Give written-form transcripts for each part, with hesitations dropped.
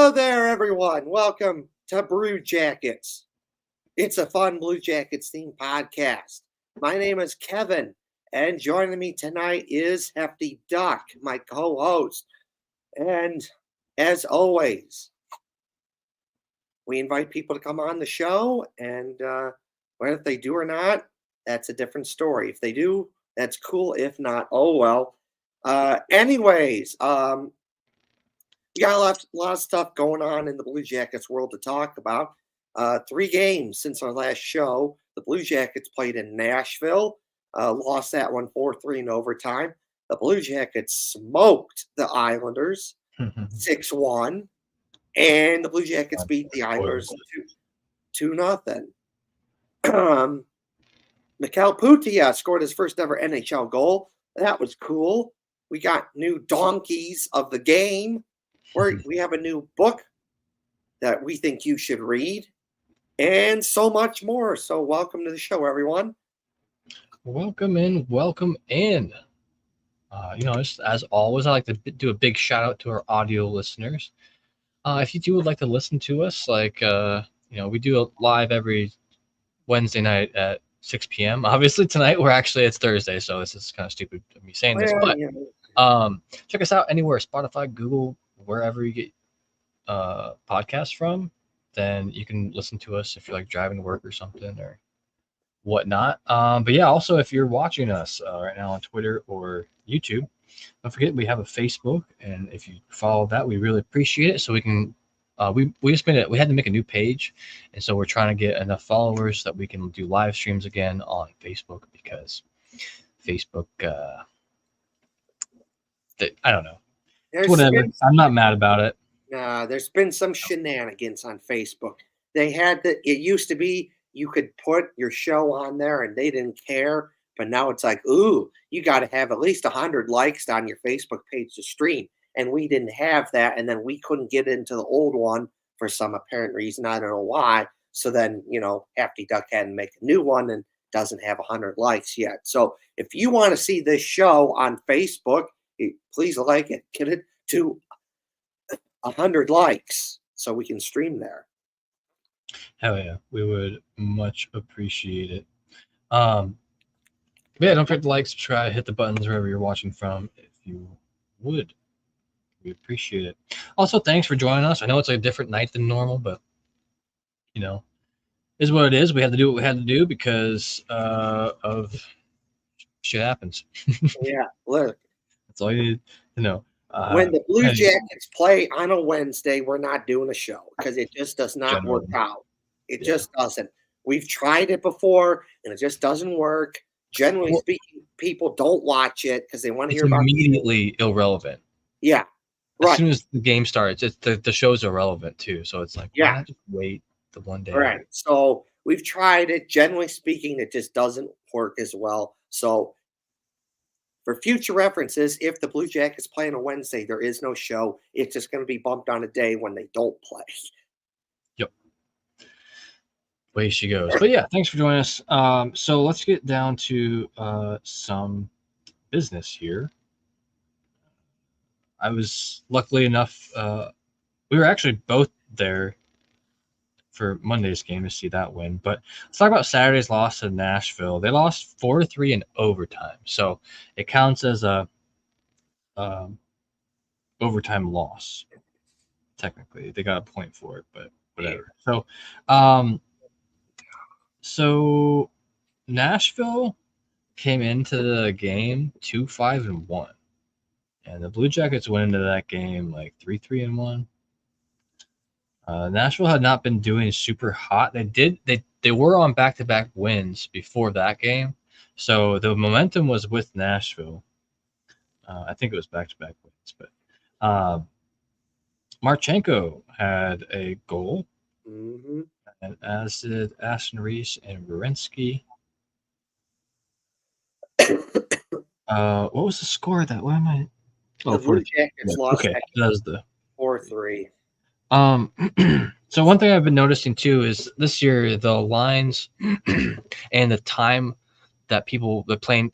Hello there, everyone. Welcome to Blue Jackets. It's a fun Blue Jackets themed podcast. My name is Kevin, and joining me tonight is Hefty Duck, my co-host. And as always, we invite people to come on the show, and whether they do or not, that's a different story. If they do, that's cool. If not, oh well. Anyways, we got a lot of stuff going on in the Blue Jackets world to talk about. 3 games since our last show. The Blue Jackets played in Nashville, lost that one 4-3 in overtime. The Blue Jackets smoked the Islanders 6-1, and the Blue Jackets beat the Islanders 2-0. Mikael Pyyhtia scored his first ever NHL goal. That was cool. We got new donkeys of the game. We have a new book that we think you should read, and so much more. So welcome to the show, everyone. Welcome in. Just as always, I like to do a big shout out to our audio listeners. If you would like to listen to us, we do a live every Wednesday night at 6 p.m. Obviously, tonight it's Thursday, so this is kind of stupid of me saying this, but check us out anywhere: Spotify, Google, wherever you get podcasts from. Then you can listen to us if you're like driving to work or something or whatnot. But yeah, also if you're watching us right now on Twitter or YouTube, don't forget we have a Facebook, and if you follow that, we really appreciate it. So we can we had to make a new page, and so we're trying to get enough followers that we can do live streams again on Facebook, because Facebook I don't know. Whatever. I'm not mad about it. There's been some shenanigans on Facebook. It used to be you could put your show on there and they didn't care, but now it's like, ooh, you got to have at least 100 likes on your Facebook page to stream. And we didn't have that, and then we couldn't get into the old one for some apparent reason. I don't know why. So then, Hefty Duck had to make a new one and doesn't have 100 likes yet. So if you want to see this show on Facebook, please like it. Get it to 100 likes so we can stream there. Hell yeah, we would much appreciate it. Yeah, don't forget to like, subscribe, hit the buttons wherever you're watching from if you would. We appreciate it. Also, thanks for joining us. I know it's a different night than normal, but is what it is. We had to do what we had to do because of shit happens. Yeah, look. That's all you need to know. When the Blue Jackets play on a Wednesday, we're not doing a show because it just does not work out. It just doesn't. We've tried it before, and it just doesn't work. Generally speaking, people don't watch it because they want to hear about it. It's immediately irrelevant. Yeah, right. As soon as the game starts, the show's irrelevant too. So it's like, why not just wait the one day? Right. So we've tried it. Generally speaking, it just doesn't work as well. So for future references, if the Blue Jackets play on a Wednesday, there is no show. It's just going to be bumped on a day when they don't play. Yep. Way she goes. But yeah, thanks for joining us. So let's get down to some business here. I was luckily enough, we were actually both there for Monday's game to see that win. But let's talk about Saturday's loss to Nashville. They lost 4-3 in overtime, so it counts as a overtime loss. Technically, they got a point for it, but whatever. So Nashville came into the game 2-5-1, and the Blue Jackets went into that game like 3-3-1. Nashville had not been doing super hot. They were on back-to-back wins before that game, so the momentum was with Nashville. I think it was back-to-back wins, but Marchenko had a goal, and as did Aston Reese and Werenski. What was the score of that? What am I? The Blue Jackets lost. Okay, that was the 4-3. So one thing I've been noticing too is this year the lines and the time that people's playing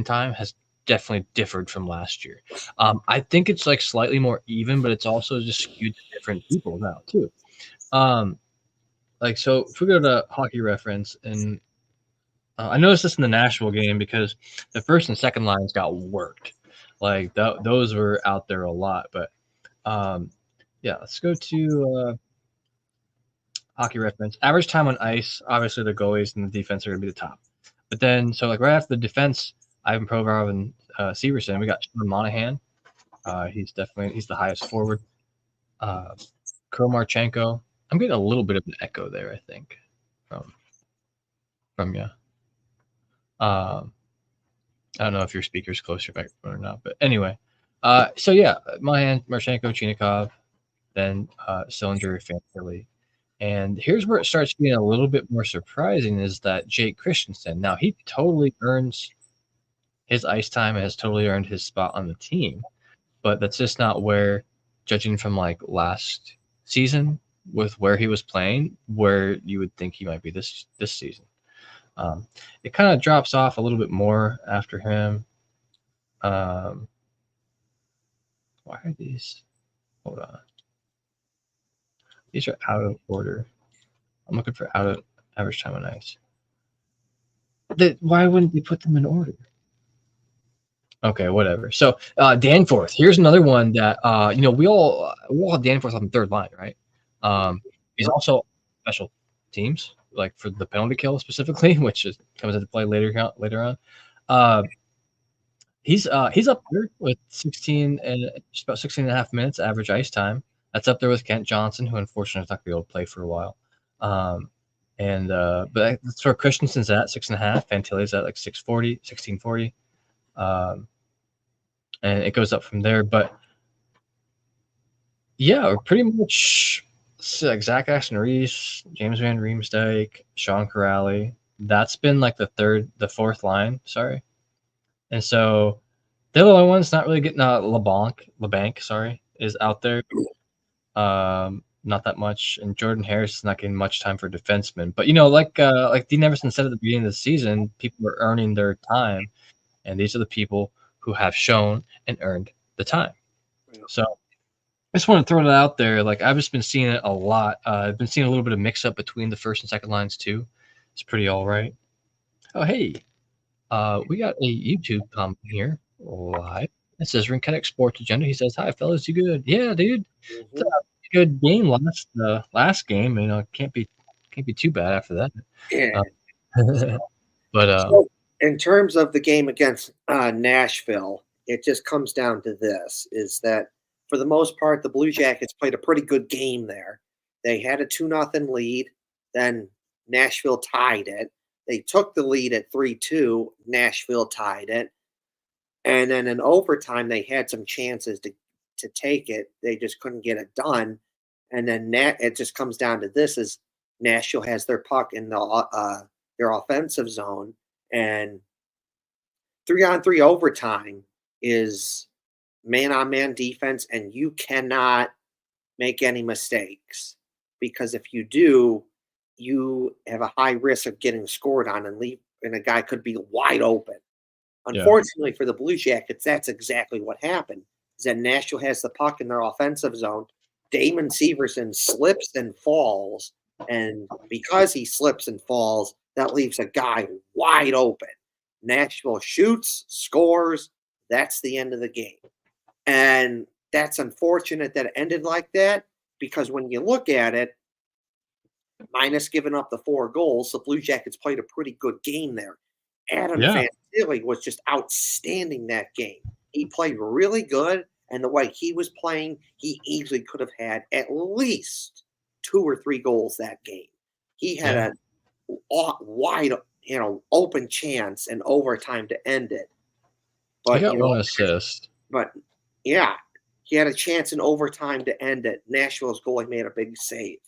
time has definitely differed from last year. I think it's like slightly more even, but it's also just skewed to different people now too. Like so, if we go to Hockey Reference, and I noticed this in the Nashville game because the first and second lines got worked. Like those were out there a lot, but yeah, let's go to Hockey Reference. Average time on ice. Obviously, the goalies and the defense are going to be the top. But then, so like right after the defense, Ivan Provorov and Severson, we got Sean Monahan. He's the highest forward. Kromarchenko. I'm getting a little bit of an echo there, I think, from you. I don't know if your speaker's close to your microphone or not, but anyway. So yeah, Monahan, Marchenko, Chinikov, then Sillinger, Fantilli. And here's where it starts getting a little bit more surprising is that Jake Christensen. Now, he totally earns his ice time and has totally earned his spot on the team, but that's just not where, judging from like last season with where he was playing, where you would think he might be this season. It kind of drops off a little bit more after him. Why are these? Hold on. These are out of order. I'm looking for out of average time on ice. Why wouldn't they put them in order? Okay, whatever. So Danforth, here's another one that we all have Danforth on the third line, right? He's also special teams, like for the penalty kill specifically, which comes into play later on. He's up there with 16 and just about 16 and a half minutes average ice time. That's up there with Kent Johnson, who unfortunately is not going to be able to play for a while. But that's where Christensen's at 6.5. Fantilli's at like 640, 1640. And it goes up from there. But yeah, we're pretty much like Zach Aston-Reese, James Van Riemsdyk, Sean Corrali. That's been like the fourth line. Sorry. And so the other one's not really getting LeBanc, is out there. Not that much. And Jordan Harris is not getting much time for defensemen. But like Dean Everson said at the beginning of the season, people are earning their time. And these are the people who have shown and earned the time. So I just want to throw it out there. Like I've just been seeing it a lot. I've been seeing a little bit of mix up between the first and second lines too. It's pretty all right. Oh, hey. We got a YouTube comment here live. It says Rinketic Sports Agenda. He says, "Hi, fellas, you good? Yeah, dude. It's a good game last game. It can't be too bad after that." Yeah. So in terms of the game against Nashville, it just comes down to this: is that for the most part, the Blue Jackets played a pretty good game there. They had a 2-0 lead, then Nashville tied it. They took the lead at 3-2. Nashville tied it. And then in overtime, they had some chances to take it. They just couldn't get it done. And then it just comes down to this: is Nashville has their puck in their offensive zone, and 3-on-3 overtime is man-on-man defense, and you cannot make any mistakes, because if you do, you have a high risk of getting scored on and a guy could be wide open. Unfortunately for the Blue Jackets, that's exactly what happened. Is that Nashville has the puck in their offensive zone. Damon Severson slips and falls, and because he slips and falls, that leaves a guy wide open. Nashville shoots, scores. That's the end of the game. And that's unfortunate that it ended like that, because when you look at it, minus giving up the 4 goals, the Blue Jackets played a pretty good game there. Adam Fantilli was just outstanding that game. He played really good, and the way he was playing, he easily could have had at least 2 or 3 goals that game. He had a wide, open chance in overtime to end it. But he got 1 assist. But yeah, he had a chance in overtime to end it. Nashville's goalie made a big save.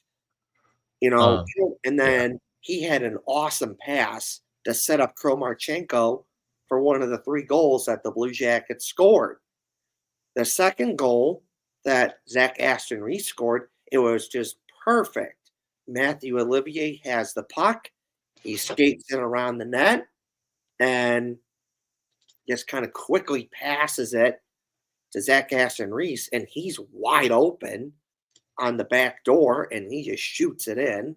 And then he had an awesome pass to set up Kromarchenko for one of the 3 goals that the Blue Jackets scored. The second goal that Zach Aston-Reese scored, it was just perfect. Matthew Olivier has the puck. He skates it around the net, and just kind of quickly passes it to Zach Aston-Reese, and he's wide open on the back door, and he just shoots it in.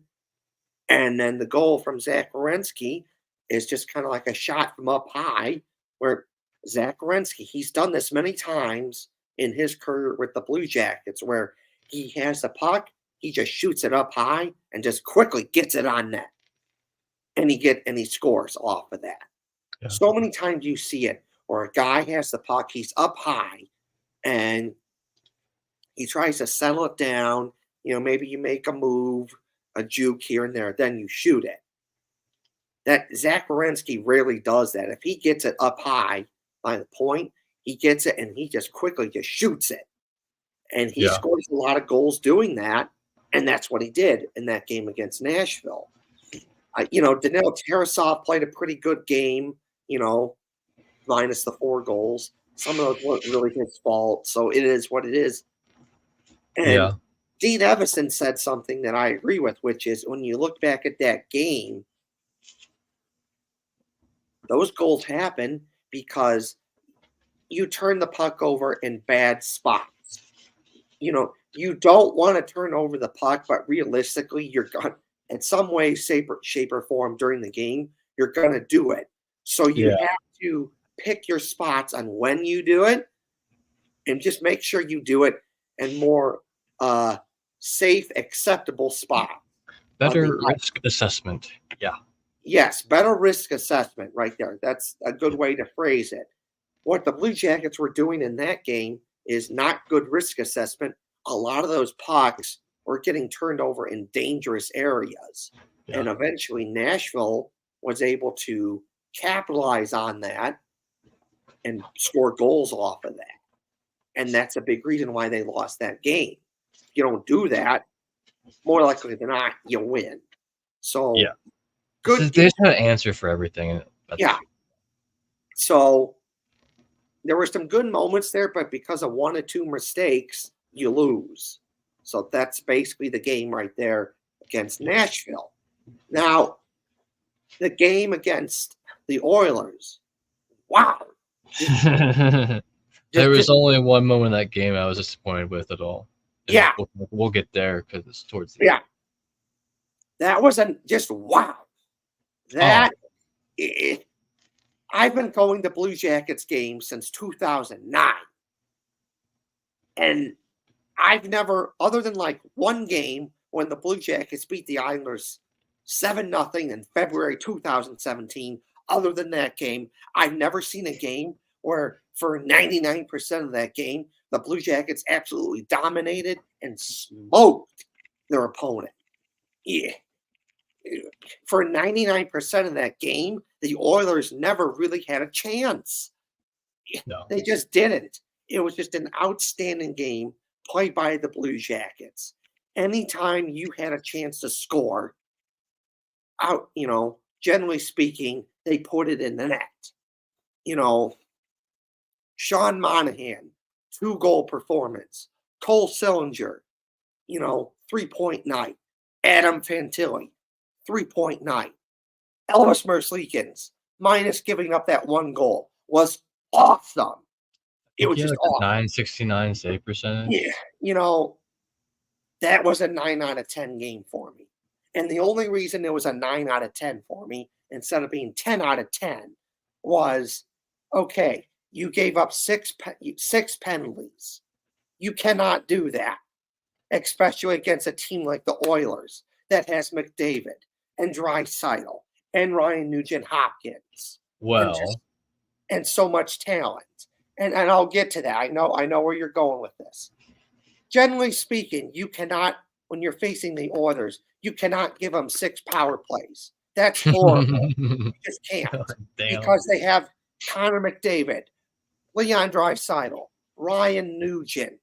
And then the goal from Zach Werenski is just kind of like a shot from up high, where Zach Werenski, he's done this many times in his career with the Blue Jackets, where he has the puck, he just shoots it up high and just quickly gets it on net. And he scores off of that. Yeah. So many times you see it where a guy has the puck, he's up high, and he tries to settle it down. Maybe you make a move, a juke here and there, then you shoot it. That Zach Werenski rarely does that. If he gets it up high by the point, he gets it and he just quickly just shoots it. And he scores a lot of goals doing that, and that's what he did in that game against Nashville. Danilo Tarasov played a pretty good game, minus the 4 goals. Some of those weren't really his fault, so it is what it is. And Dean Evison said something that I agree with, which is when you look back at that game, those goals happen because you turn the puck over in bad spots. You don't want to turn over the puck, but realistically, you're going in some way, shape, or form during the game, you're going to do it. So you have to pick your spots on when you do it and just make sure you do it in more safe, acceptable spots. Better risk assessment. Yeah. Yes, better risk assessment right there. That's a good way to phrase it. What the Blue Jackets were doing in that game is not good risk assessment. A lot of those pucks were getting turned over in dangerous areas. Yeah. And eventually Nashville was able to capitalize on that and score goals off of that. And that's a big reason why they lost that game. If you don't do that, more likely than not, you win. So, good. There's no answer for everything. So, there were some good moments there, but because of 1 or 2 mistakes, you lose. So, that's basically the game right there against Nashville. Now, the game against the Oilers. Wow. There was only one moment in that game I was disappointed with at all. And we'll get there because it's towards the end. That wasn't just wow. I've been going to Blue Jackets games since 2009. And I've never, other than like one game when the Blue Jackets beat the Islanders 7-0 in February 2017, other than that game, I've never seen a game where for 99% of that game, the Blue Jackets absolutely dominated and smoked their opponent. Yeah. For 99% of that game, the Oilers never really had a chance. No. They just didn't. It was just an outstanding game played by the Blue Jackets. Anytime you had a chance to score, generally speaking, they put it in the net. Sean Monahan, 2-goal performance. Cole Sillinger, 3-point night. Adam Fantilli, 3-point night. Elvis Merzlikins, minus giving up that 1 goal, was awesome. It was just awesome. 969 save percentage. Yeah, that was a 9 out of 10 game for me. And the only reason it was a 9 out of 10 for me, instead of being 10 out of 10, was, okay, you gave up 6 penalties. You cannot do that, especially against a team like the Oilers that has McDavid and Draisaitl and Ryan Nugent-Hopkins. And so much talent. And I'll get to that. I know where you're going with this. Generally speaking, you cannot, when you're facing the Oilers, you cannot give them 6 power plays. That's horrible. You just can't. Because they have Connor McDavid, Leon Draisaitl, Ryan Nugent,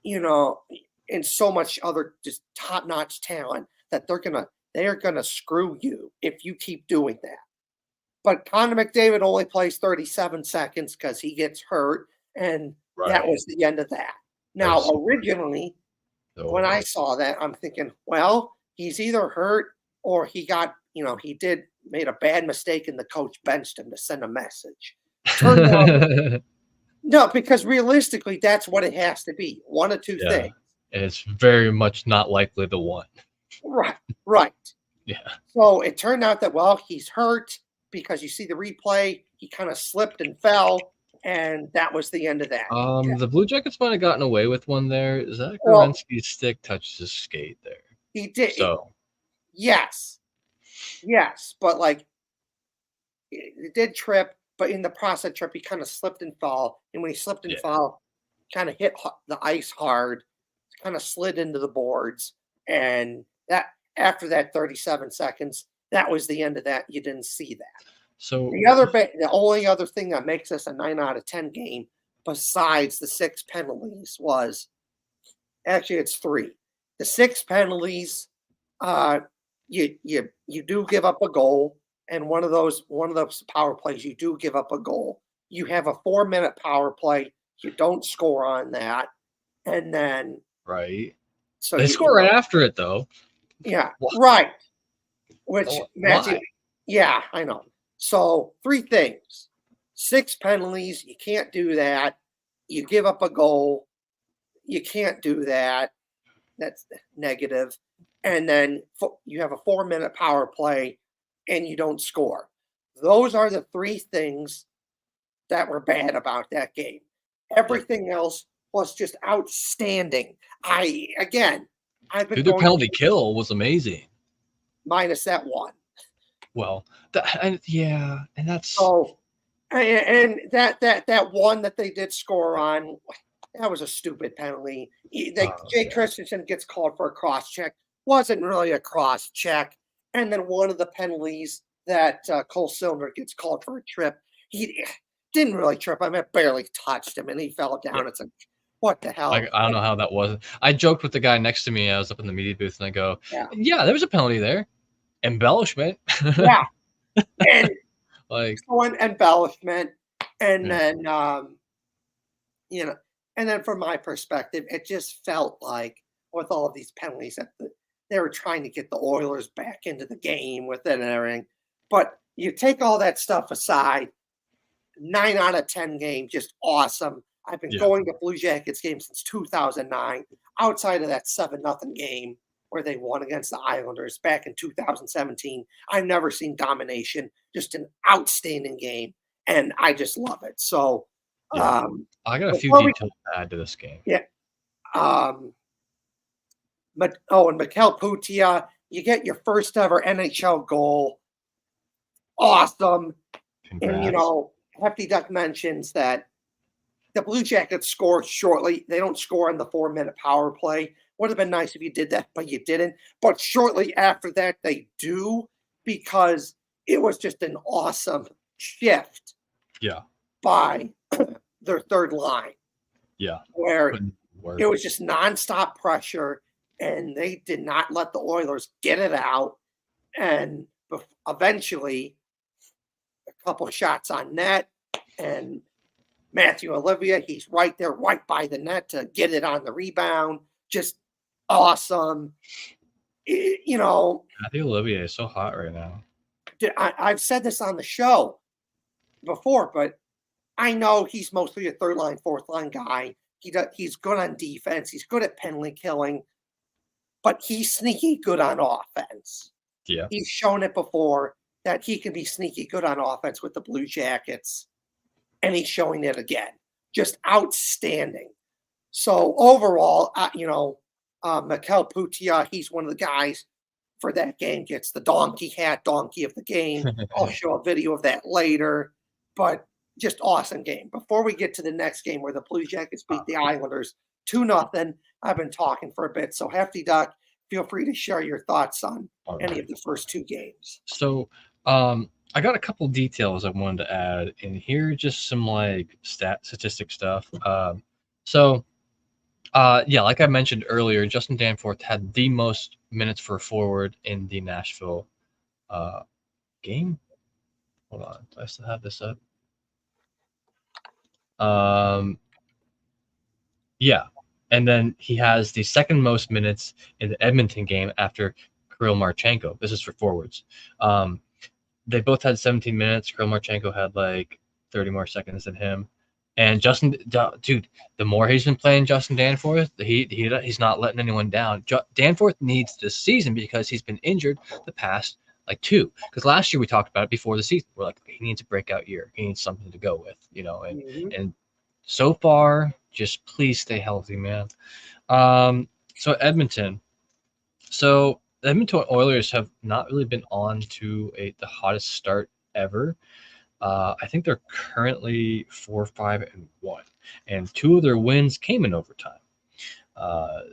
and so much other just top-notch talent that they're gonna screw you if you keep doing that. But Connor McDavid only plays 37 seconds because he gets hurt, and that was the end of that. Now, originally, when I saw that, I'm thinking, well, he's either hurt or he got, he made a bad mistake and the coach benched him to send a message. turned out no, because realistically, that's what it has to be. One of two Yeah, things. and it's very much not likely the one. Right, right. Yeah. So it turned out that, well, he's hurt because you see the replay, he kind of slipped and fell, and that was the end of that. The Blue Jackets might have gotten away with one there. Zach Well, Werenski's stick touched his skate there. he did. So Yes, yes, but like it did trip, but in the process trip, he kind of slipped and fell. And when he slipped and yeah. fell, kind of hit the ice hard, kind of slid into the boards. And that after that 37 seconds, that was the end of that. You didn't see that. So The only other thing that makes this a 9 out of 10 game, besides the 6 penalties, was actually it's 3. The 6 penalties, you do give up a goal, and one of those power plays you do give up a goal. You have a 4-minute power play. You don't score on that, and then right. so They score right after it though. yeah, What? right. Which Matthew, Why? yeah, I know. So 3 things: 6 penalties, you can't do that. You give up a goal, you can't do that. That's negative. And then you have a 4-minute power play, and you don't score. Those are the 3 things that were bad about that game. Everything else was just outstanding. I've been Dude, their going penalty kill was amazing. minus that one. Well, and that's So, and that one that they did score on, that was a stupid penalty. Jay Christensen gets called for a cross check. Wasn't really a cross check. And then one of the penalties that Cole Silver gets called for a trip. He didn't really trip him. It barely touched him, and he fell down. Yeah. It's like, what the hell? I don't know how that was. I joked with the guy next to me. I was up in the media booth, and I go, Yeah. there was a penalty there. Embellishment. Yeah. And like one embellishment. And then, and then from my perspective, it just felt like with all of these penalties that they were trying to get the Oilers back into the game with it and everything. But you take all that stuff aside, 9 out of 10 game, just awesome. I've been going to Blue Jackets games since 2009. Outside of that 7-0 game where they won against the Islanders back in 2017, I've never seen domination. Just an outstanding game, and I just love it. So, I got a few details to add to this game. Yeah. And Mikael Pyyhtia, you get your first ever NHL goal. Awesome. Congrats. And, Hefty Duck mentions that the Blue Jackets scored shortly. They don't score in the 4-minute power play. Would have been nice if you did that, but you didn't. But shortly after that, they do, because it was just an awesome shift by their third line. Yeah. Where it was just nonstop pressure, and they did not let the Oilers get it out. And eventually, a couple shots on net, and Matthew Olivia, he's right there, right by the net to get it on the rebound. Just awesome. Matthew Olivia is so hot right now. I've said this on the show before, but I know he's mostly a 3rd line, 4th line guy. He's good on defense. He's good at penalty killing, but he's sneaky good on offense. Yeah. He's shown it before that he can be sneaky good on offense with the Blue Jackets, and he's showing it again. Just outstanding. So overall, Mikael Pyyhtia, he's one of the guys for that game, gets the donkey of the game. I'll show a video of that later, but just awesome game. Before we get to the next game where the Blue Jackets beat the Islanders 2-0, I've been talking for a bit. So Hefty Duck, feel free to share your thoughts on any of the first 2 games. So I got a couple details I wanted to add in here, just some statistic stuff. Like I mentioned earlier, Justin Danforth had the most minutes for a forward in the Nashville game. Hold on, do I still have this up? And then he has the 2nd most minutes in the Edmonton game after Kirill Marchenko. This is for forwards. They both had 17 minutes. Kirill Marchenko had 30 more seconds than him. And dude, the more he's been playing Justin Danforth, he's not letting anyone down. Danforth needs this season because he's been injured the past like 2. Because last year we talked about it before the season. We're like, he needs a breakout year. He needs something to go with, and so far, just please stay healthy, man. So Edmonton. So the Edmonton Oilers have not really been on to the hottest start ever. I think they're currently 4-5-1, and 2 of their wins came in overtime.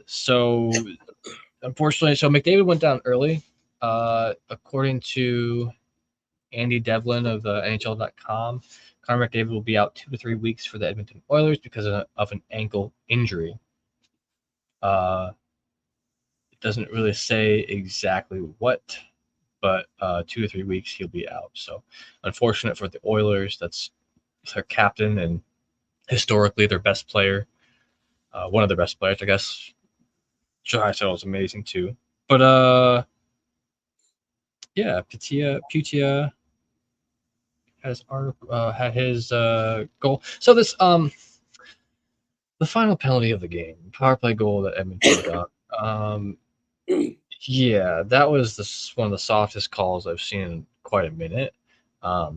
So unfortunately, McDavid went down early. According to Andy Devlin of NHL.com, Connor McDavid will be out 2 to 3 weeks for the Edmonton Oilers because of an ankle injury. It doesn't really say exactly what, but 2 to 3 weeks he'll be out. So unfortunate for the Oilers. That's their captain and historically their best player, one of their best players, I guess. Draisaitl is amazing too, but yeah, Pyyhtia had his goal. So this the final penalty of the game, power play goal that Edmonton got. Yeah, that was one of the softest calls I've seen in quite a minute. I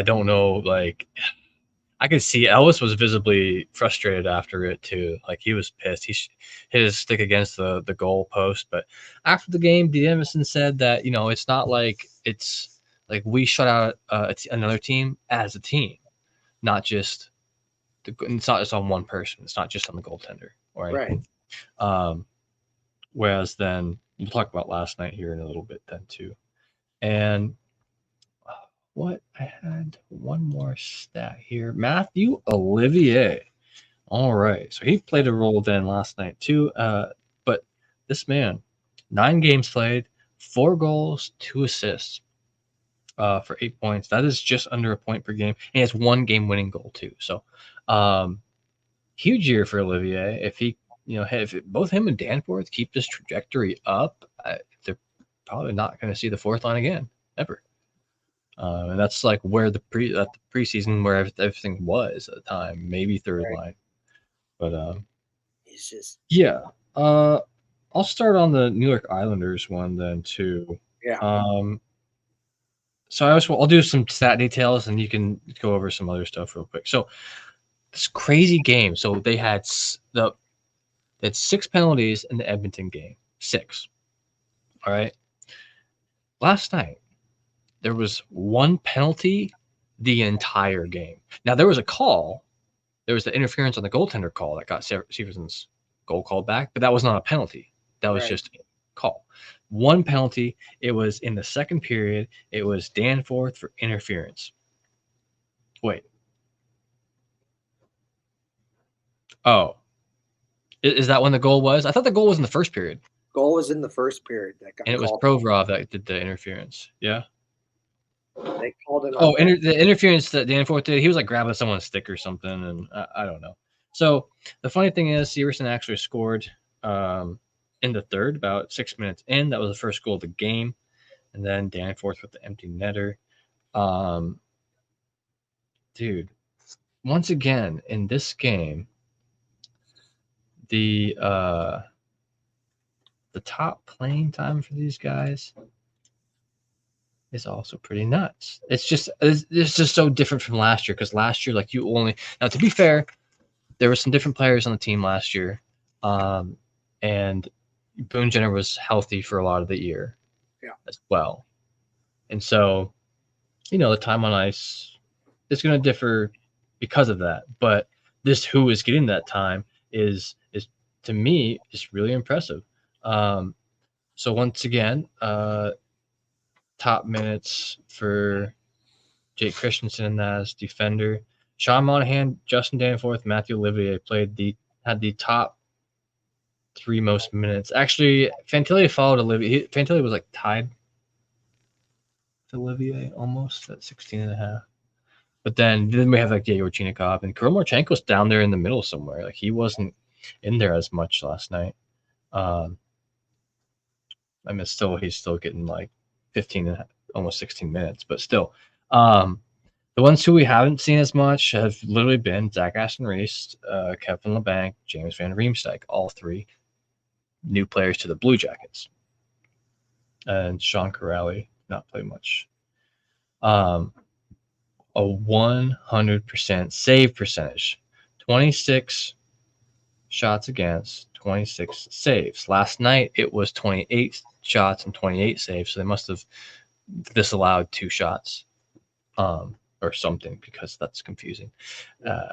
don't know, like I could see Ellis was visibly frustrated after it too. Like he was pissed. He hit his stick against the goal post. But after the game, D. Emerson said that it's not like it's like we shut out another team as a team, not just it's not just on one person. It's not just on the goaltender or anything. Right. Whereas then we'll talk about last night here in a little bit then too. And what I had one more stat here. Matthew Olivier. All right. So he played a role then last night too. But this man, 9 games played, 4 goals, 2 assists for 8 points. That is just under a point per game. And he has 1 game winning goal too. So huge year for Olivier. If he if both him and Danforth keep this trajectory up, they're probably not going to see the fourth line again ever. And that's like where the preseason where everything was at the time, maybe third line. But it's just I'll start on the New York Islanders one then too. Yeah. So I'll do some stat details and you can go over some other stuff real quick. So this crazy game. So they had 6 penalties in the Edmonton game. 6. All right. Last night, there was 1 penalty the entire game. Now, there was a call. There was the interference on the goaltender call that got Severson's goal called back, but that was not a penalty. That was just a call. 1 penalty. It was in the second period. It was Danforth for interference. Wait. Oh. Is that when the goal was? I thought the goal was in the first period. Goal was in the first period. And it was Provorov that did the interference. Yeah. They called it. Oh, the interference that Danforth did, he was like grabbing someone's stick or something, and I don't know. So the funny thing is, Severson actually scored in the third, about 6 minutes in. That was the first goal of the game, and then Danforth with the empty netter. Dude, once again in this game, the top playing time for these guys is also pretty nuts. It's just so different from last year because last year, like now to be fair, there were some different players on the team last year, and Boone Jenner was healthy for a lot of the year, as well, and so the time on ice is going to differ because of that. But who is getting that time is to me is really impressive. So once again, top minutes for Jake Christensen as defender. Sean Monahan, Justin Danforth, Matthew Olivier had the top 3 most minutes. Actually, Fantilli followed Olivier. Fantilli was like tied with Olivier almost at 16.5. But then we have like Yegor Chinikov and Koromorchenko's down there in the middle somewhere. Like he wasn't in there as much last night. I mean, he's still getting like 15 and almost 16 minutes, but still. The ones who we haven't seen as much have literally been Zach Aston-Reese, Kevin Labanc, James Van Riemsdyk, all three new players to the Blue Jackets. And Sean Corrali not played much. A 100% save percentage, 26 shots against, 26 saves. Last night it was 28 shots and 28 saves, so they must have disallowed 2 shots or something, because that's confusing. And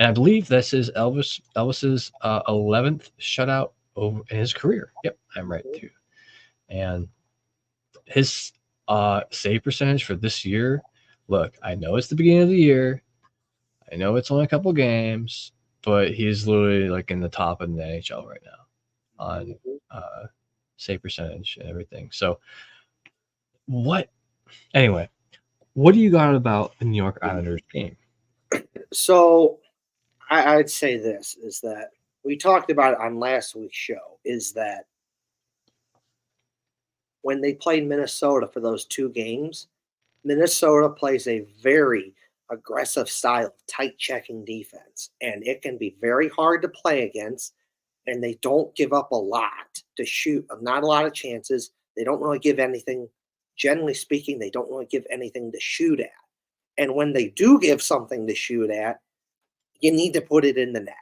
I believe this is Elvis's 11th shutout over in his career. Yep, I'm right too. And his save percentage for this year, look, I know it's the beginning of the year. I know it's only a couple games, but he's literally like in the top of the NHL right now on save percentage and everything. So anyway, what do you got about the New York Islanders game? So I'd say this is that we talked about it on last week's show, is that when they played Minnesota for those 2 games, Minnesota plays a very aggressive style of tight checking defense, and it can be very hard to play against, and they don't give up a lot to shoot, not a lot of chances. They don't really give anything, generally speaking, they don't really give anything to shoot at. And when they do give something to shoot at, you need to put it in the net,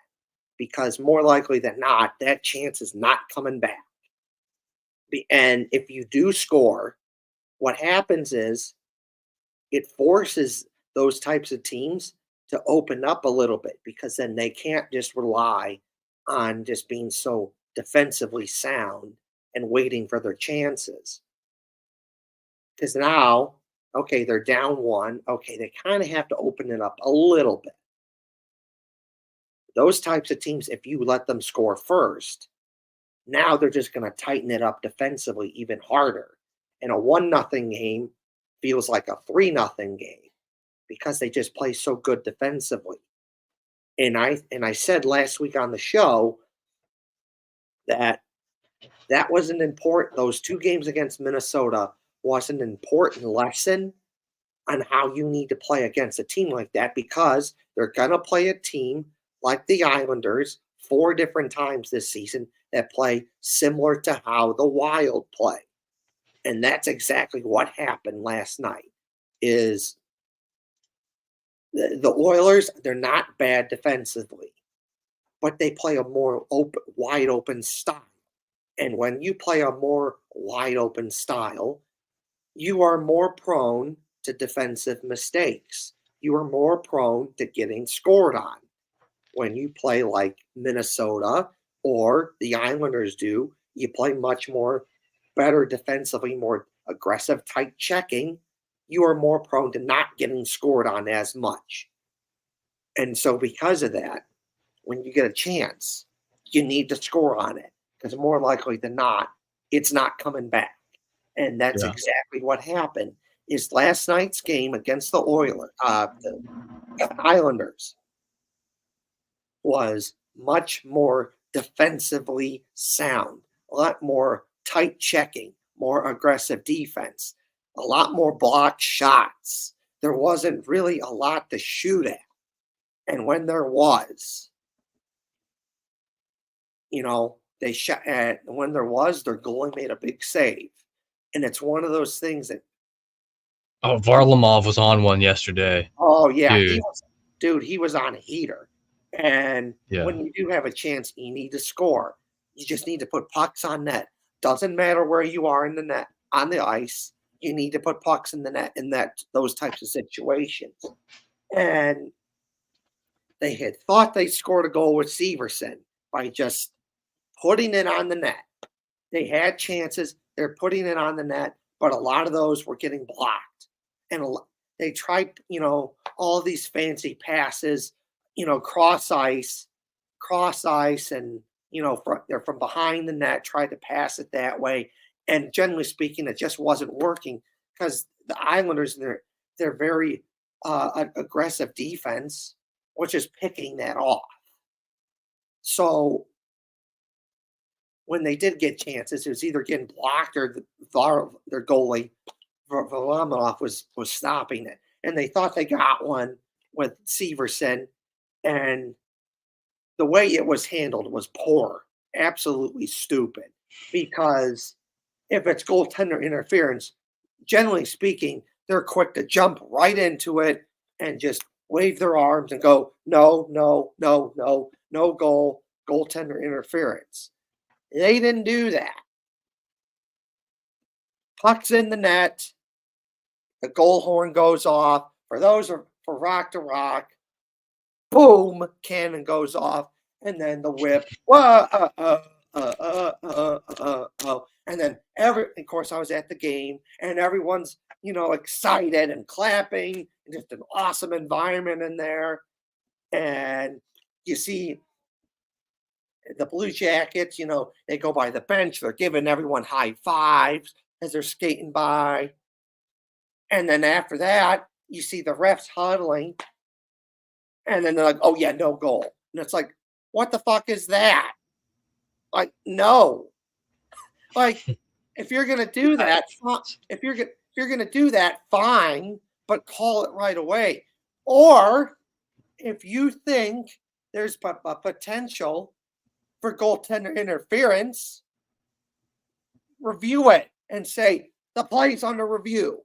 because more likely than not, that chance is not coming back. And if you do score, what happens is it forces those types of teams to open up a little bit, because then they can't just rely on just being so defensively sound and waiting for their chances. Because now, okay, they're down 1. Okay, they kind of have to open it up a little bit. Those types of teams, if you let them score first, now they're just going to tighten it up defensively even harder. And a 1-0 game feels like a 3-0 game, because they just play so good defensively. And I said last week on the show that was an important, those 2 games against Minnesota was an important lesson on how you need to play against a team like that, because they're going to play a team like the Islanders 4 different times this season that play similar to how the Wild play. And that's exactly what happened last night. Is the Oilers, they're not bad defensively, but they play a more wide open style. And when you play a more wide open style, you are more prone to defensive mistakes. You are more prone to getting scored on. When you play like Minnesota or the Islanders do, you play much more better defensively, more aggressive, tight checking. You are more prone to not getting scored on as much. And so because of that, when you get a chance, you need to score on it, because more likely than not, it's not coming back. And that's exactly what happened. Is last night's game against the Islanders was much more defensively sound, a lot more tight checking, more aggressive defense, a lot more blocked shots. There wasn't really a lot to shoot at. And when there was, they shot at, when there was, their goalie made a big save. And it's one of those things that, Oh, Varlamov was on one yesterday. oh yeah, Dude. he was on a heater. And when you do have a chance, you need to score. You just need to put pucks on net. Doesn't matter where you are in the net, on the ice. You need to put pucks in the net in those types of situations. And they had thought they scored a goal with Severson by just putting it on the net. They had chances. They're putting it on the net, but a lot of those were getting blocked. And they tried, all these fancy passes, cross ice, and, they're from behind the net, tried to pass it that way. And generally speaking, it just wasn't working, because the Islanders, they're very aggressive defense, which is picking that off. So when they did get chances, it was either getting blocked or their goalie, Varlamov, was stopping it. and they thought they got one with Severson, and the way it was handled was poor, absolutely stupid. Because if it's goaltender interference, generally speaking, they're quick to jump right into it and just wave their arms and go, no, no, no, no, no goal, goaltender interference. They didn't do that. Puck's in the net. The goal horn goes off. For those for rock to rock, boom, cannon goes off, and then the whip. And then of course, I was at the game, and everyone's excited and clapping, and just an awesome environment in there. And you see the Blue Jackets, they go by the bench, they're giving everyone high fives as they're skating by. And then after that, you see the refs huddling, and then they're like, oh, yeah, no goal. And it's like, what the fuck is that? Like, no. Like, if you're going to do that, if you're going to do that, fine, but call it right away. Or if you think there's a potential for goaltender interference, review it and say the play's under review,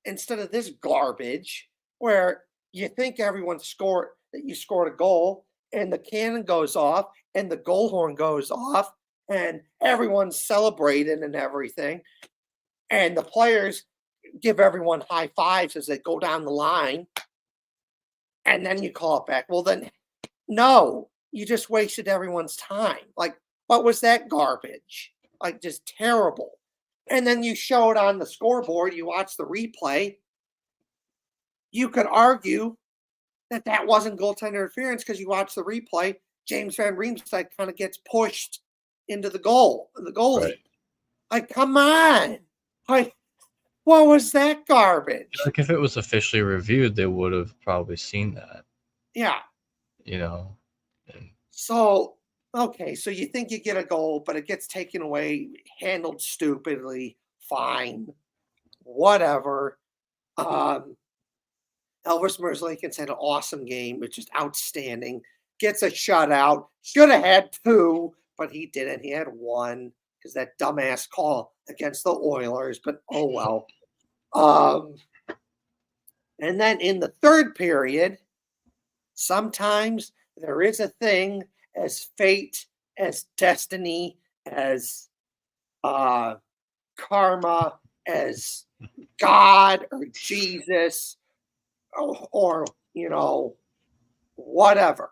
instead of this garbage where you think everyone scored, that you scored a goal, and the cannon goes off and the goal horn goes off and everyone's celebrating and everything, and the players give everyone high fives as they go down the line, and then you call it back. Well, then, no, you just wasted everyone's time. Like, what was that garbage? Like, just terrible. And then you show it on the scoreboard, you watch the replay. You could argue that wasn't goaltender interference because you watch the replay. James Van Riemsdyk kind of gets pushed into the goalie. Right. Like, come on. Like, what was that garbage? Like, if it was officially reviewed, they would have probably seen that. Yeah. So, okay, so you think you get a goal, but it gets taken away, handled stupidly. Fine. Whatever. Elvis Merzlikins had an awesome game. It's just outstanding. Gets a shutout. Should have had 2, but he didn't. He had 1 because that dumbass call against the Oilers, but oh well. And then in the third period, sometimes there is a thing as fate, as destiny, as karma, as God or Jesus, or whatever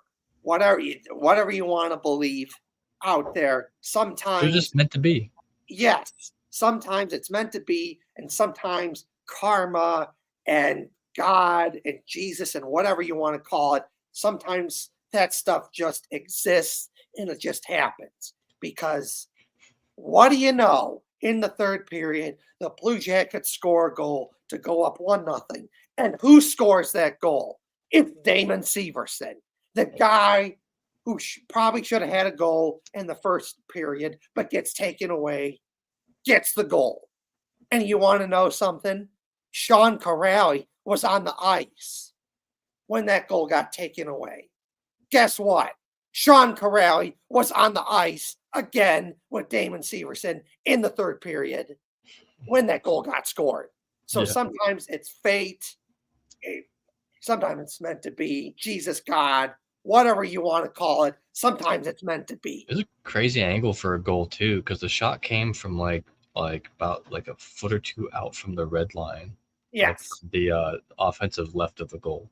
you want to believe out there. Sometimes they're just meant to be. Yes, sometimes it's meant to be, and sometimes karma and God and Jesus and whatever you want to call it, sometimes that stuff just exists and it just happens. Because what do you know? In the third period, the Blue Jackets score a goal to go up 1-0. And who scores that goal? It's Damon Severson, the guy who probably should have had a goal in the first period, but gets taken away, gets the goal. And you want to know something? Sean Corrali was on the ice when that goal got taken away. Guess what? Sean Corrali was on the ice again with Damon Severson in the third period when that goal got scored. So sometimes it's fate. Sometimes it's meant to be. Jesus, God, whatever you want to call it. Sometimes it's meant to be. It was a crazy angle for a goal too, because the shot came from like about a foot or 2 out from the red line. Yes. Like the offensive left of the goal.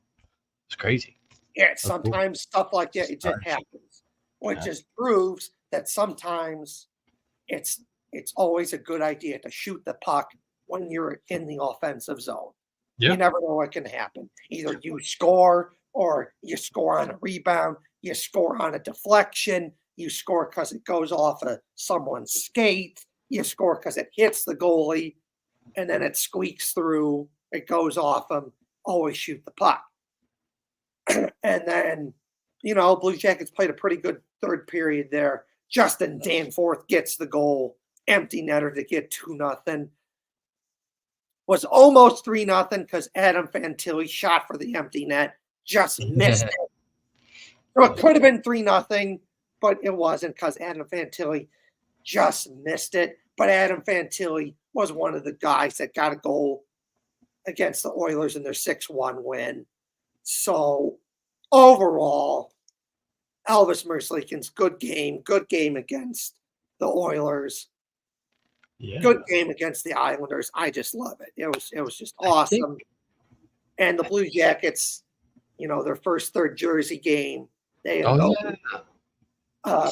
It's crazy. Yeah, sometimes stuff like that, it just happens. Which just proves that sometimes it's always a good idea to shoot the puck when you're in the offensive zone. Yeah. You never know what can happen. Either you score, or you score on a rebound, you score on a deflection, you score because it goes off of someone's skate, you score because it hits the goalie, and then it squeaks through, it goes off them. Always shoot the puck. And then, Blue Jackets played a pretty good third period there. Justin Danforth gets the goal, empty netter to get 2-0. was almost 3-0 because Adam Fantilli shot for the empty net, just missed it. So it could have been 3-0, but it wasn't because Adam Fantilli just missed it. But Adam Fantilli was one of the guys that got a goal against the Oilers in their 6-1 win. So overall, Elvis Merzlikins, good game against the Oilers. Yeah. Good game against the Islanders. I just love it. It was just awesome. And the Blue Jackets, their first third jersey game,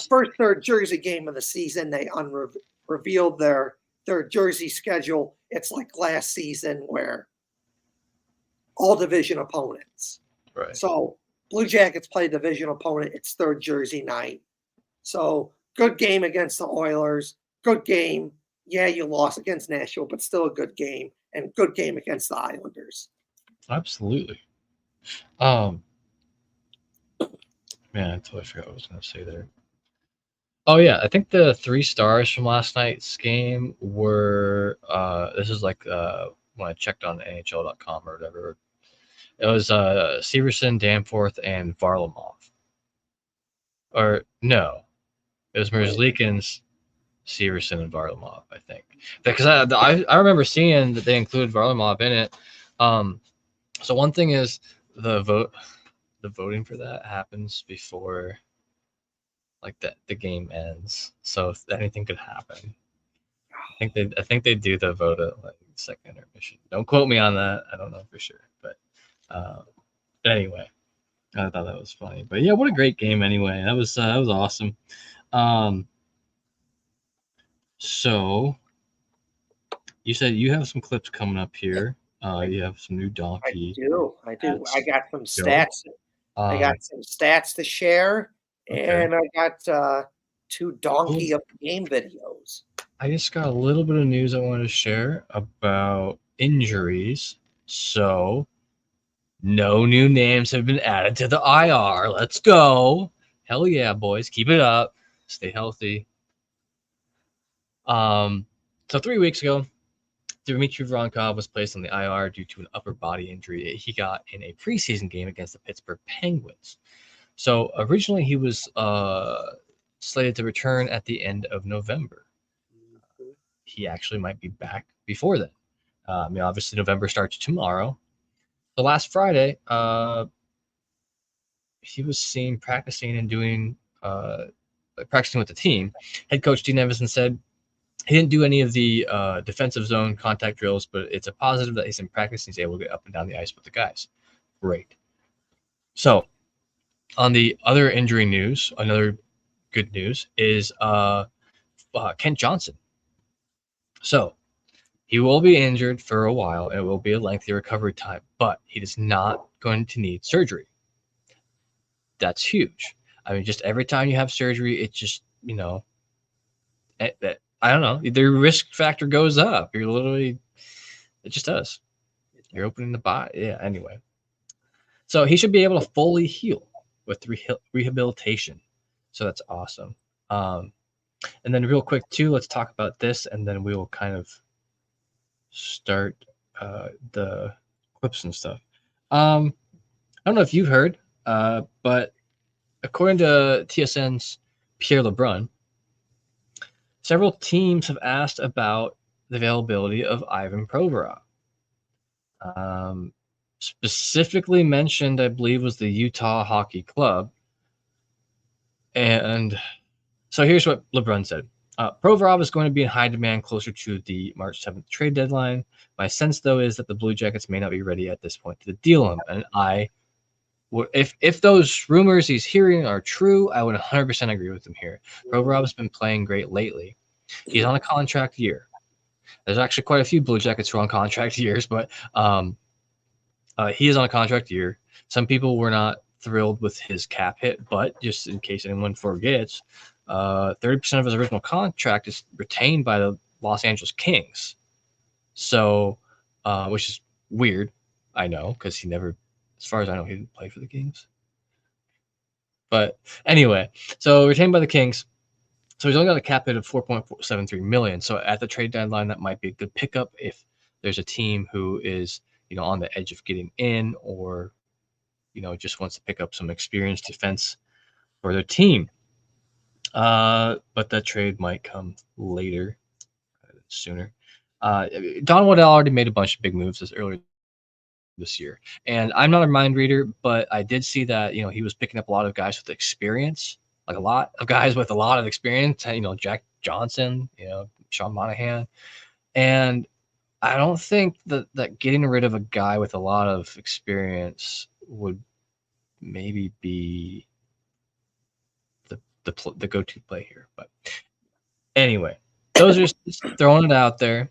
first third jersey game of the season, they revealed their jersey schedule. It's like last season where all division opponents. Right. So Blue Jackets play division opponent. It's third jersey night. So good game against the Oilers. Good game. Yeah, you lost against Nashville, but still a good game. And good game against the Islanders. Absolutely. Man, I totally forgot what I was going to say there. Oh, yeah. I think the 3 stars from last night's game were this is like when I checked on NHL.com or whatever. It was Severson, Danforth, and Varlamov. Or no, it was Merzlikins, Severson, and Varlamov, I think. Because I remember seeing that they included Varlamov in it. So one thing is the voting for that happens before like the game ends. So if anything could happen. I think they do the vote at like second intermission. Don't quote me on that. I don't know for sure, but anyway, I thought that was funny. But yeah, what a great game anyway. That was awesome. So you said you have some clips coming up here. You have some new donkey. I do. I got some stats. I got some stats to share, and I got 2 donkey of the game videos. I just got a little bit of news I wanted to share about injuries. So, no new names have been added to the IR. Let's go. Hell yeah, boys. Keep it up. Stay healthy. So 3 weeks ago, Dmitry Voronkov was placed on the IR due to an upper body injury he got in a preseason game against the Pittsburgh Penguins. So originally he was slated to return at the end of November. He actually might be back before then. Obviously November starts tomorrow. So last Friday, he was seen practicing and doing practicing with the team. Head coach Dean Evison said he didn't do any of the defensive zone contact drills, but it's a positive that he's in practice and he's able to get up and down the ice with the guys. Great. So on the other injury news, another good news is Kent Johnson. So he will be injured for a while. It will be a lengthy recovery time, but he is not going to need surgery. That's huge. I mean, just every time you have surgery, it just, I don't know, the risk factor goes up. You're literally, it just does. You're opening the body. Yeah, anyway. So he should be able to fully heal with rehabilitation. So that's awesome. And then real quick, too, let's talk about this, and then we will kind of start the clips and stuff. I don't know if you've heard, but according to TSN's Pierre LeBrun, several teams have asked about the availability of Ivan Provorov. Specifically mentioned, I believe, was the Utah Hockey Club. And so here's what LeBrun said. Provorov is going to be in high demand closer to the March 7th trade deadline. My sense, though, is that the Blue Jackets may not be ready at this point to deal him. And if those rumors he's hearing are true, I would 100% agree with him here. Provorov has been playing great lately. He's on a contract year. There's actually quite a few Blue Jackets who are on contract years, but he is on a contract year. Some people were not thrilled with his cap hit, but just in case anyone forgets, 30% of his original contract is retained by the Los Angeles Kings. So, which is weird, I know, because he never, as far as I know, he didn't play for the Kings. But anyway, so retained by the Kings. So he's only got a cap hit of $4.73 million. So at the trade deadline, that might be a good pickup if there's a team who is, on the edge of getting in, or, just wants to pick up some experienced defense for their team. But that trade might come later, sooner. Don Waddell already made a bunch of big moves earlier this year, and I'm not a mind reader, but I did see that he was picking up a lot of guys with experience, like a lot of guys with a lot of experience. Jack Johnson, Sean Monahan, and I don't think that getting rid of a guy with a lot of experience would maybe be the go-to play here. But anyway, those are just throwing it out there.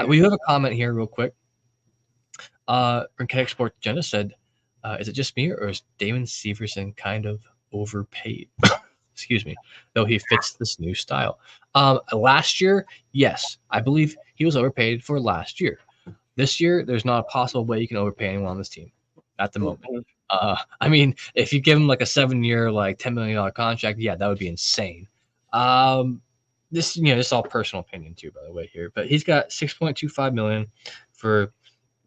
We have a comment here real quick. Rinkedic Sports Agenda said, is it just me, or is Damon Severson kind of overpaid? Excuse me, though he fits this new style. Last year, yes, I believe he was overpaid for last year. This year, there's not a possible way you can overpay anyone on this team at the moment. I mean, if you give him like a 7-year, like $10 million contract, yeah, that would be insane. This is all personal opinion too, by the way, here. But he's got $6.25 million for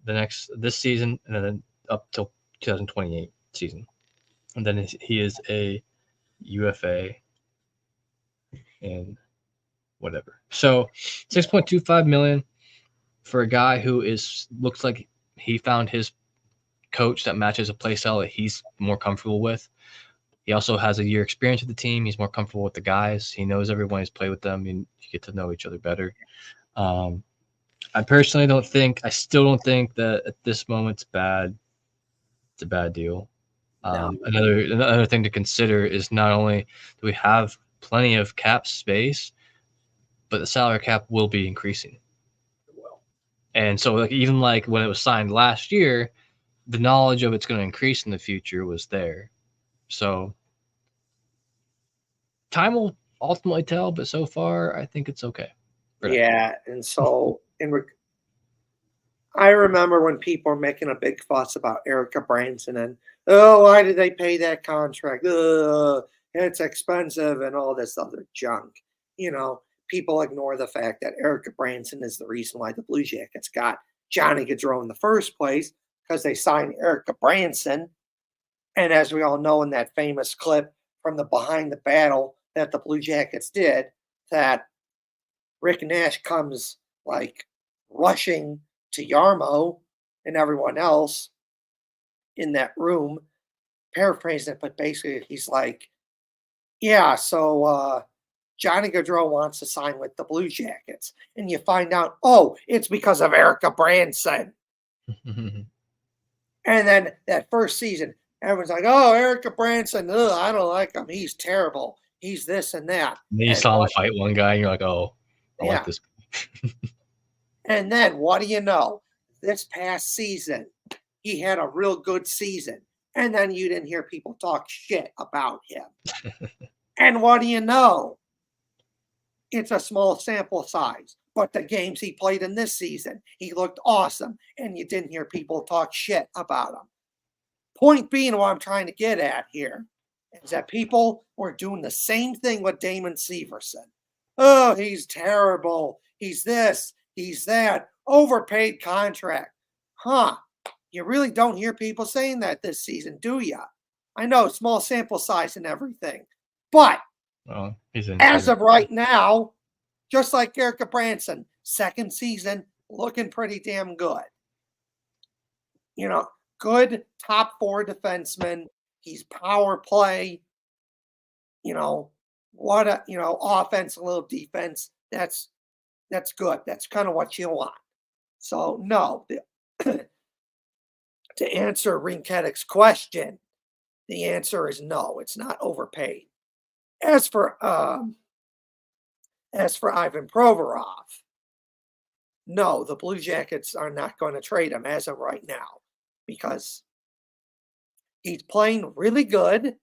this season, and then up till 2028 season, and then he is a UFA and whatever. So $6.25 million for a guy who looks like he found his coach that matches a play style that he's more comfortable with. He also has a year experience with the team. He's more comfortable with the guys. He knows everyone. He's played with them, and you get to know each other better. I personally still don't think that at this moment it's bad. It's a bad deal. No. Another thing to consider is not only do we have plenty of cap space, but the salary cap will be increasing. And so even when it was signed last year, the knowledge of it's going to increase in the future was there. So time will ultimately tell, but so far I think it's okay. Yeah, and so I remember when people were making a big fuss about Erica Branson and, why did they pay that contract? It's expensive and all this other junk. People ignore the fact that Erica Branson is the reason why the Blue Jackets got Johnny Gaudreau in the first place, because they signed Erica Branson. And as we all know in that famous clip from the Behind the Battle that the Blue Jackets did, that Rick Nash comes rushing to Yarmo and everyone else in that room, paraphrasing it, but basically he's like, yeah, so Johnny Gaudreau wants to sign with the Blue Jackets. And you find out, it's because of Erica Branson. And then that first season, everyone's like, Erica Branson, I don't like him. He's terrible. He's this and that. And then you saw him fight one guy, and you're like, I like this. And then what do you know? This past season, he had a real good season. And then you didn't hear people talk shit about him. And what do you know? It's a small sample size. But the games he played in this season, he looked awesome. And you didn't hear people talk shit about him. Point being, what I'm trying to get at here is that people were doing the same thing with Damon Severson. He's terrible. He's this. He's that. Overpaid contract. You really don't hear people saying that this season, do you? I know, small sample size and everything. But as of right now, just like Erica Branson, second season, looking pretty damn good. Good top 4 defenseman. He's power play. Offense, a little defense. That's good. That's kind of what you want. So no, to answer Rinkedic's question, the answer is no. It's not overpaid. As for Ivan Provorov, no, the Blue Jackets are not going to trade him as of right now, because he's playing really good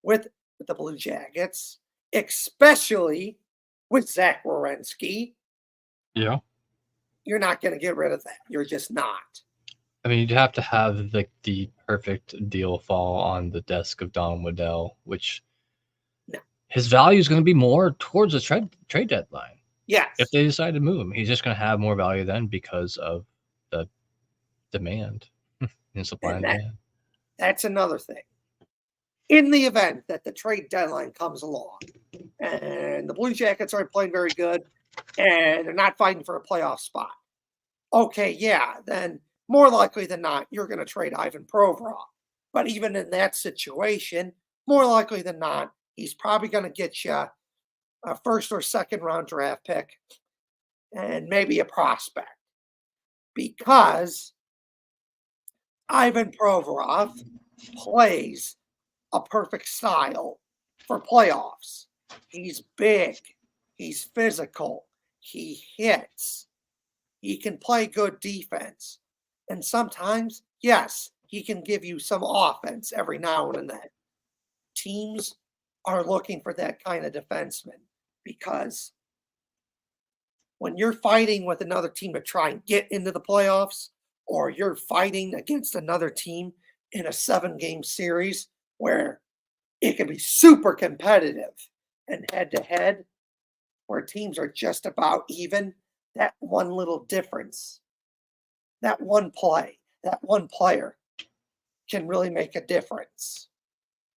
with the Blue Jackets, especially with Zach Werenski. Yeah. You're not going to get rid of that. You're just not. I mean, you'd have to have the perfect deal fall on the desk of Don Waddell, which his value is going to be more towards the trade deadline. Yes. If they decide to move him, he's just going to have more value then because of the demand and supply and demand. That's another thing. In the event that the trade deadline comes along and the Blue Jackets aren't playing very good and they're not fighting for a playoff spot, okay, yeah, then more likely than not, you're going to trade Ivan Provorov. But even in that situation, more likely than not, he's probably going to get you a first or second round draft pick and maybe a prospect, because Ivan Provorov plays a perfect style for playoffs. He's big, he's physical, he hits, he can play good defense. And sometimes, yes, he can give you some offense every now and then. Teams are looking for that kind of defenseman because when you're fighting with another team to try and get into the playoffs, or you're fighting against another team in a 7-game series where it can be super competitive and head to head, where teams are just about even, that one little difference, that one play, that one player can really make a difference.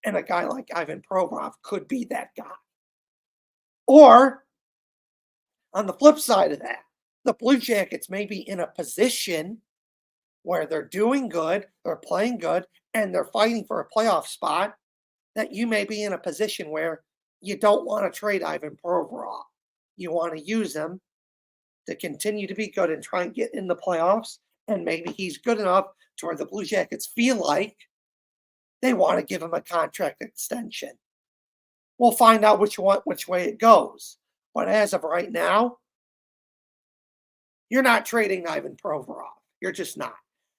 And a guy like Ivan Provorov could be that guy. Or on the flip side of that, the Blue Jackets may be in a position where they're doing good, they're playing good, and they're fighting for a playoff spot, that you may be in a position where you don't want to trade Ivan Provorov. You want to use him to continue to be good and try and get in the playoffs, and maybe he's good enough to where the Blue Jackets feel like they want to give him a contract extension. We'll find out which way it goes. But as of right now, you're not trading Ivan Provorov. You're just not.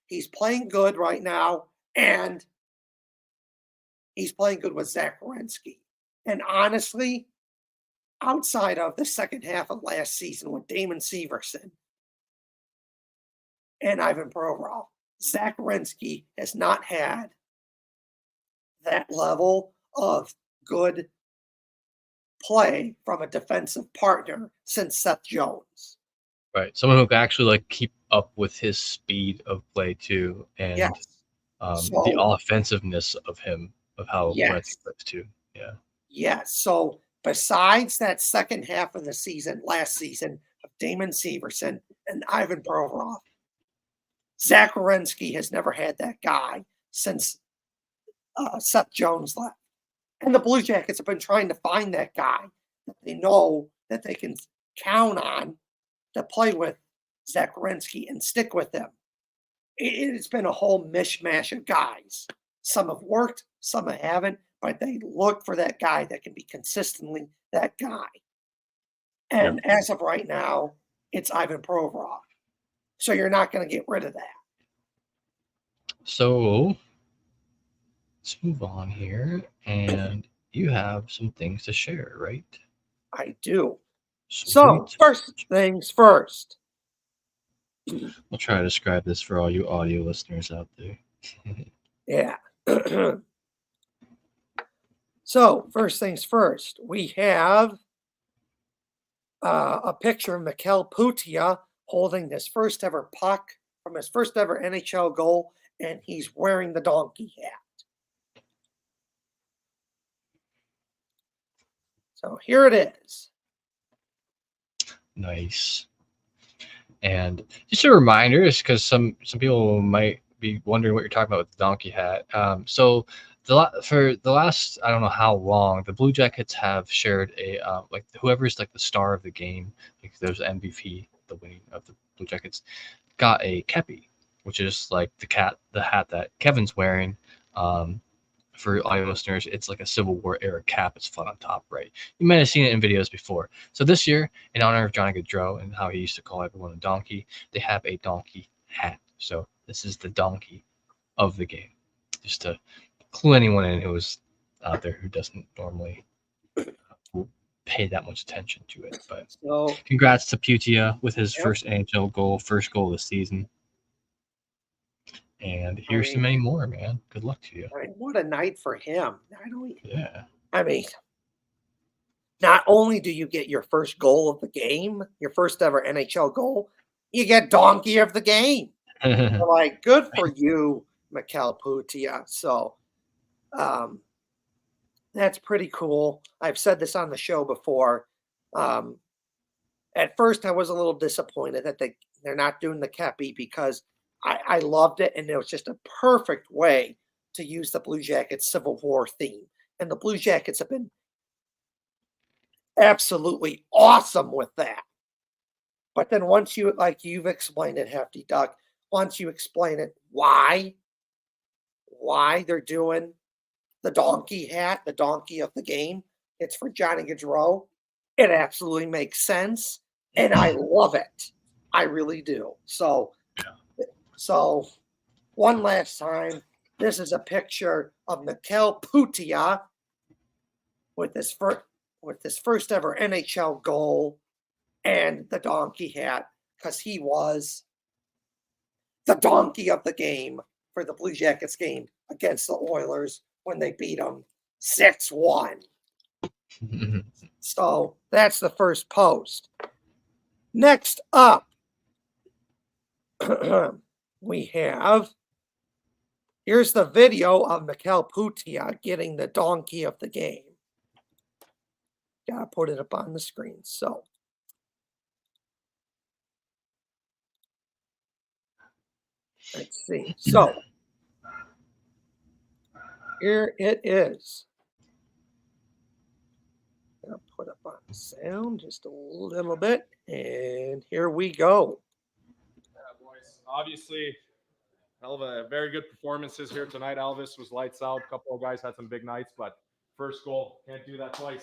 He's playing good right now, and he's playing good with Zach Werenski. And honestly, outside of the second half of last season with Damon Severson and Ivan Provorov, Zach Werenski has not had that level of good play from a defensive partner since Seth Jones. Right. Someone who can actually like keep up with his speed of play too, and Yes. the offensiveness of him, of how Yes. plays too. Yeah. Yes. So besides that second half of the season, last season, of Damon Severson and Ivan Provorov, Zach Werenski has never had that guy since Seth Jones left. And the Blue Jackets have been trying to find that guy that they know that they can count on to play with Zach Werenski and stick with him. It's been a whole mishmash of guys. Some have worked, some haven't, but they look for that guy that can be consistently that guy. And as of right now, it's Ivan Provorov. So you're not going to get rid of that. So let's move on here. And you have some things to share, right? I do. Sweet. So first things first. I'll try to describe this for all you audio listeners out there. Yeah. So first things first, we have a picture of Mikael Pyyhtia holding his first ever puck from his first ever NHL goal, and he's wearing the donkey hat. So here it is. Nice. And just a reminder, is because some people might be wondering what you're talking about with the donkey hat. So for the last, I don't know how long, the Blue Jackets have shared a like whoever's like the star of the game, like there's MVP, the winning of the Blue Jackets, got a kepi, which is like the hat that Kevin's wearing. For audio listeners, it's like a Civil War era cap. It's flat on top, right? You might have seen it in videos before. So this year, in honor of Johnny Gaudreau and how he used to call everyone a donkey, they have a donkey hat. So this is the donkey of the game, just to clue anyone in who is out there who doesn't normally pay that much attention to it. But So congrats to Pyyhtia with his first NHL goal, first goal of the season. And here's to many more, man. Good luck to you. What a night for him. I mean, not only do you get your first goal of the game, your first ever NHL goal, you get donkey of the game. So, like, good for you, Mikael Pyyhtia. So that's pretty cool. I've said this on the show before. At first, I was a little disappointed that they're not doing the Kepi because I loved it, and it was just a perfect way to use the Blue Jackets Civil War theme. And the Blue Jackets have been absolutely awesome with that. But then once you, like you've explained it, Hefty Duck, once you explain it, why they're doing the donkey hat, the donkey of the game, it's for Johnny Gaudreau. It absolutely makes sense, and I love it. I really do. So one last time, this is a picture of Mikael Pyyhtia with his first ever NHL goal and the donkey hat, because he was the donkey of the game for the Blue Jackets game against the Oilers when they beat them 6-1. So that's the first post. Next up, we have, here's the video of Mikael Pyyhtia getting the donkey of the game. Gotta put it up on the screen. So let's see. So here it is. I'll put up on the sound just a little bit, and here we go. Yeah, boys. Obviously, hell of a very good performances here tonight. Elvis was lights out. A couple of guys had some big nights, but first goal, can't do that twice.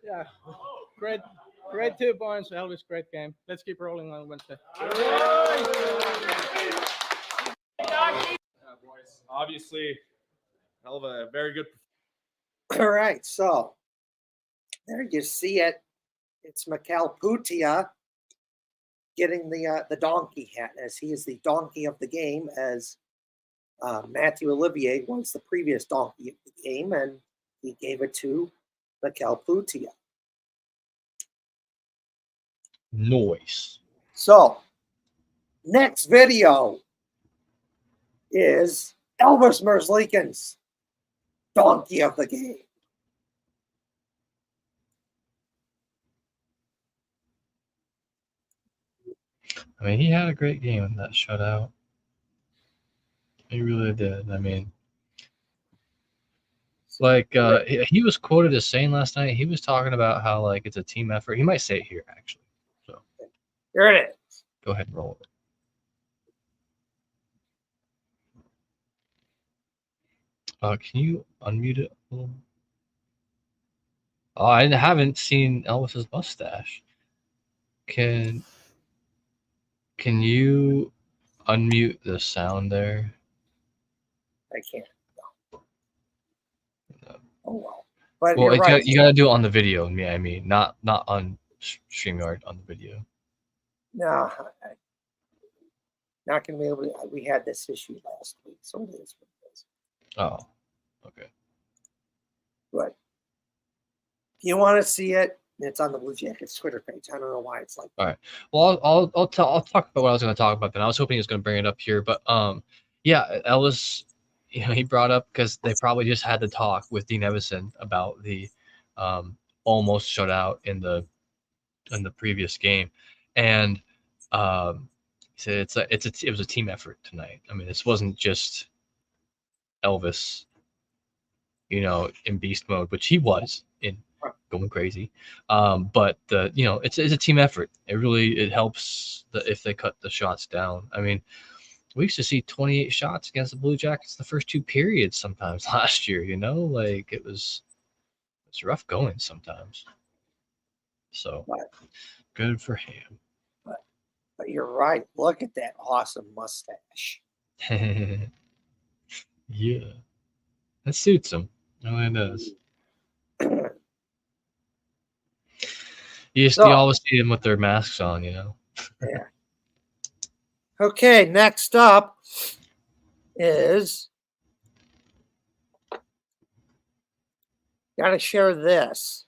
Yeah, great 2 points. Elvis, great game. Let's keep rolling on Wednesday. Yeah, boys. Obviously, hell of a very good. All right, so there you see it. It's Mikael Pyyhtia getting the donkey hat, as he is the donkey of the game, as Matthew Olivier was the previous donkey of the game, and he gave it to Mikael Pyyhtia. Noise. So, next video is Elvis Merzlikins' donkey of the game. I mean, he had a great game in that shutout. He really did. I mean, like he was quoted as saying last night, he was talking about how like it's a team effort. He might say it here actually. So Here it is. go ahead and roll it. Can you unmute it a little? Oh, I haven't seen Elvis's mustache. Can you unmute the sound there? I can't. No. Oh well. But Well, you're right. you gotta do it on the video. I mean, not on StreamYard, on the video. No, not going to be able to. We had this issue last week, so it is what it is. Oh, okay. But if you want to see it, it's on the Blue Jackets Twitter page. I don't know why it's like. All right. Well, I'll talk about what I was going to talk about then. I was hoping he was going to bring it up here, but yeah, Ellis, he brought up because they probably just had to talk with Dean Evison about the almost shutout in the previous game, and he said it was a team effort tonight. I mean, this wasn't just Elvis, in beast mode, which he was in going crazy. But it's a team effort. It helps if they cut the shots down. I mean, we used to see 28 shots against the Blue Jackets the first 2 periods sometimes last year. Like it's rough going sometimes. So good for him. But you're right. Look at that awesome mustache. Yeah, that suits him. It really does. You always see them with their masks on, Yeah. Okay, next up, is got to share this,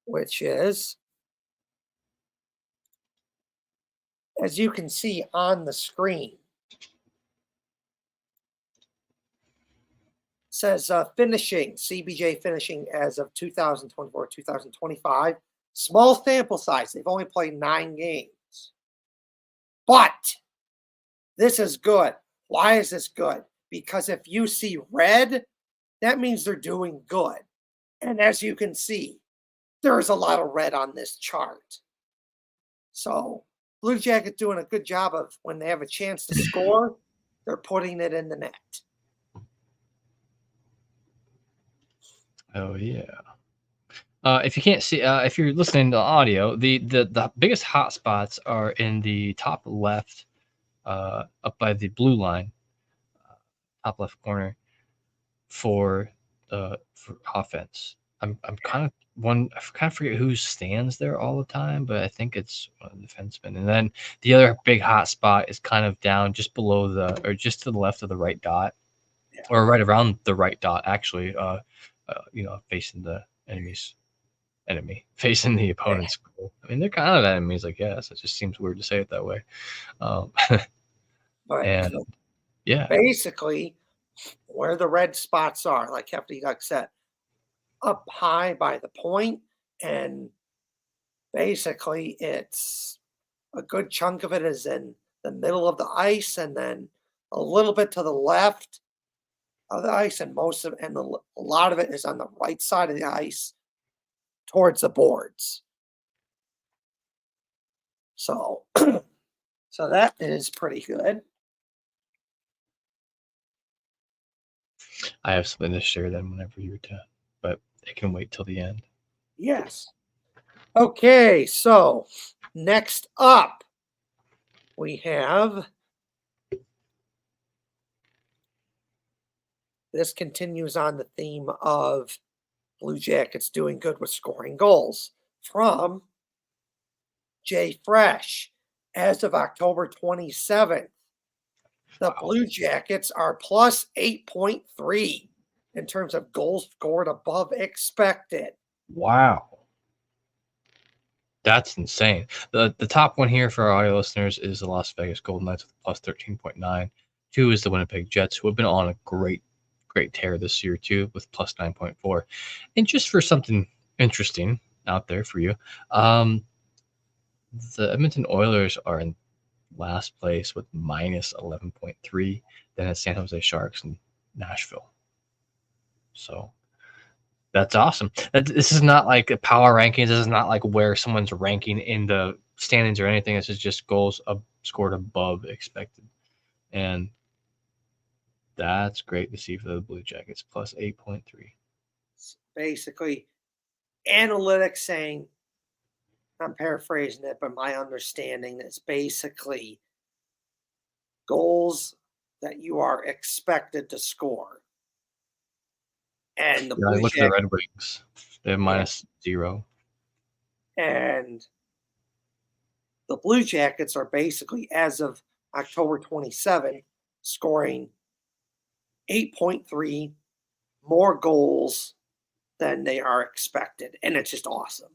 which is, as you can see on the screen, says finishing, CBJ finishing as of 2024-2025. Small sample size. They've only played 9 games. But this is good. Why is this good? Because if you see red, that means they're doing good. And as you can see, there is a lot of red on this chart. So Blue Jackets doing a good job of, when they have a chance to score, they're putting it in the net. Oh yeah. If you can't see, if you're listening to the audio, the biggest hot spots are in the top left, up by the blue line, top left corner for offense. I'm kind of I forget who stands there all the time, but I think it's one of the defensemen. And then the other big hot spot is kind of down just below or just to the left of the right dot, or right around the right dot, actually. Facing the facing the opponent's goal. I mean, they're kind of enemies, I guess. It just seems weird to say it that way. But and yeah, basically, where the red spots are, like Hefty Duck said, up high by the point, and basically it's a good chunk of it is in the middle of the ice, and then a little bit to the left of the ice, and a lot of it is on the right side of the ice towards the boards. So, so that is pretty good. I have something to share then whenever you're done, but it can wait till the end. Yes. Okay, so next up, we have, this continues on the theme of Blue Jackets doing good with scoring goals, from Jay Fresh. As of October 27th, the Blue Jackets are plus 8.3 in terms of goals scored above expected. Wow. That's insane. The top one here for our audio listeners is the Las Vegas Golden Knights with plus 13.9. 2 is the Winnipeg Jets, who have been on a great tear this year too, with plus 9.4. And just for something interesting out there for you, the Edmonton Oilers are in last place with minus 11.3. Then it's San Jose Sharks and Nashville. So that's awesome. This is not like a power rankings. This is not like where someone's ranking in the standings or anything. This is just goals scored above expected. And that's great to see for the Blue Jackets, plus 8.3. Basically, analytics saying, I'm paraphrasing it, but my understanding is basically goals that you are expected to score. And the Blue look at the Red Wings. They have minus 0. And the Blue Jackets are basically, as of October 27, scoring 8.3 more goals than they are expected. And it's just awesome.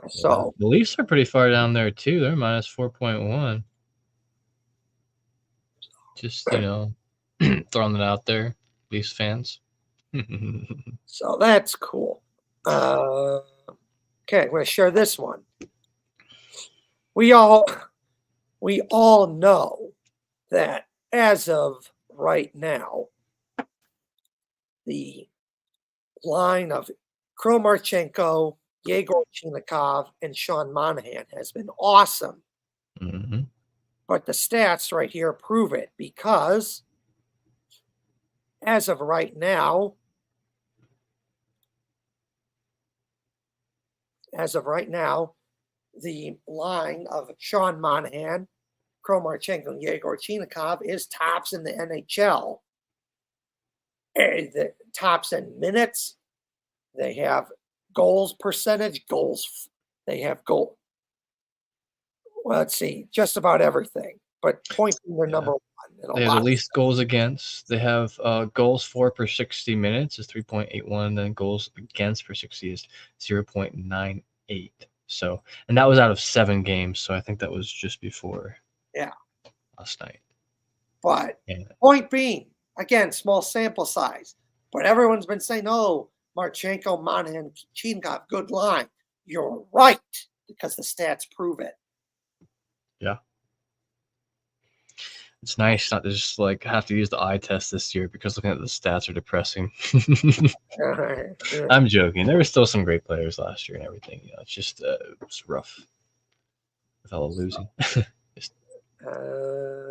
So the Leafs are pretty far down there too. They're minus 4.1. Just, throwing it out there, Leafs fans. So that's cool. Okay, I'm going to share this one. We all know that as of right now, the line of Kromarchenko, Yegor Chinikov, and Sean Monahan has been awesome. Mm-hmm. But the stats right here prove it, because as of right now, the line of Sean Monahan, Kromarchenko, and Yegor Chinikov is tops in the NHL. And the tops in minutes. They have goals percentage, goals. They have goal. Well, let's see, just about everything. but point being they're number one. In They a have lot the of least goals against. They have goals for per 60 minutes is 3.81, and then goals against per 60 is 0.98. So, and that was out of 7 games. So I think that was just before last night. But Yeah. point being, again, small sample size. But everyone's been saying, oh, Marchenko, Monahan, Cheatham, good line. You're right, because the stats prove it. Yeah. It's nice not to just like have to use the eye test this year because looking at the stats are depressing. I'm joking. There were still some great players last year and everything. You know, it's just it was rough with all the losing. Just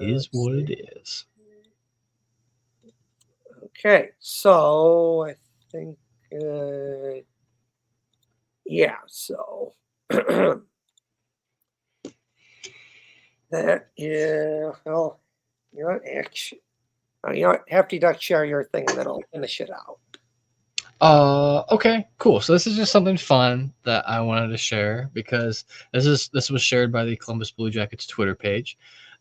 is what it is. Okay, so I think, so that is, well, you know what, actually, Hefty Duck, share your thing, and then I'll finish it out. Okay, cool. So this is just something fun that I wanted to share because this was shared by the Columbus Blue Jackets Twitter page,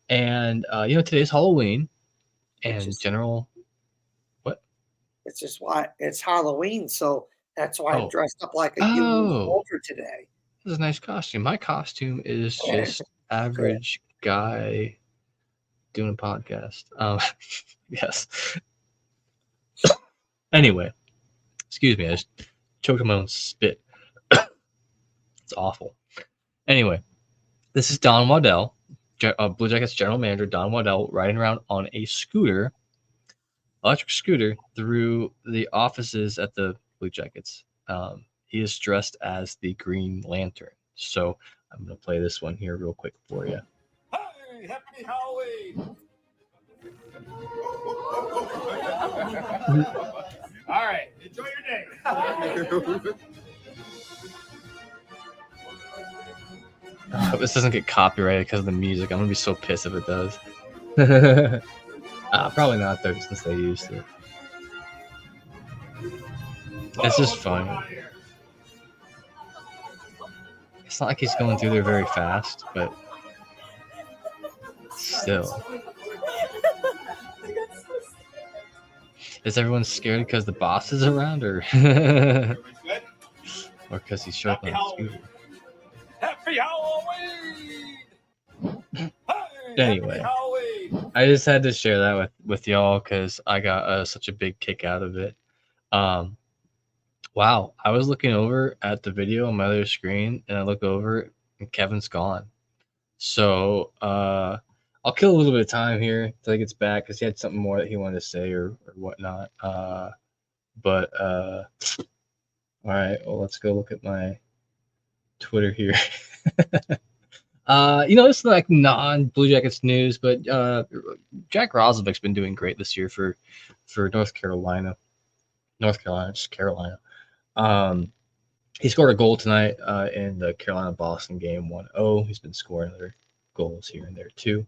and today's Halloween, and general. What? It's just why it's Halloween, so that's why I'm dressed up like a human soldier today. This is a nice costume. My costume is just average guy doing a podcast. Yes. Anyway, excuse me. I just choked on my own spit. It's awful. Anyway, this is Don Waddell, Blue Jackets general manager Don Waddell, riding around on a scooter, electric scooter, through the offices at the Blue Jackets. He is dressed as the Green Lantern. So I'm going to play this one here real quick for you. Hi, happy Halloween! All right, enjoy your day. I hope this doesn't get copyrighted because of the music. I'm going to be so pissed if it does. Probably not, though, since they used it. It's just funny. It's not like he's going through there very fast, but still. Is everyone scared because the boss is around, or because he's showing up on a scooter? Happy Halloween! Anyway, I just had to share that with y'all because I got such a big kick out of it. Wow, I was looking over at the video on my other screen, and I look over, and Kevin's gone. So I'll kill a little bit of time here till he gets back because he had something more that he wanted to say or whatnot. All right, well, let's go look at my Twitter here. It's like non-Blue Jackets news, but Jack Roslovic's been doing great this year for North Carolina. Just Carolina. He scored a goal tonight in the Carolina-Boston game 1-0. He's been scoring other goals here and there too.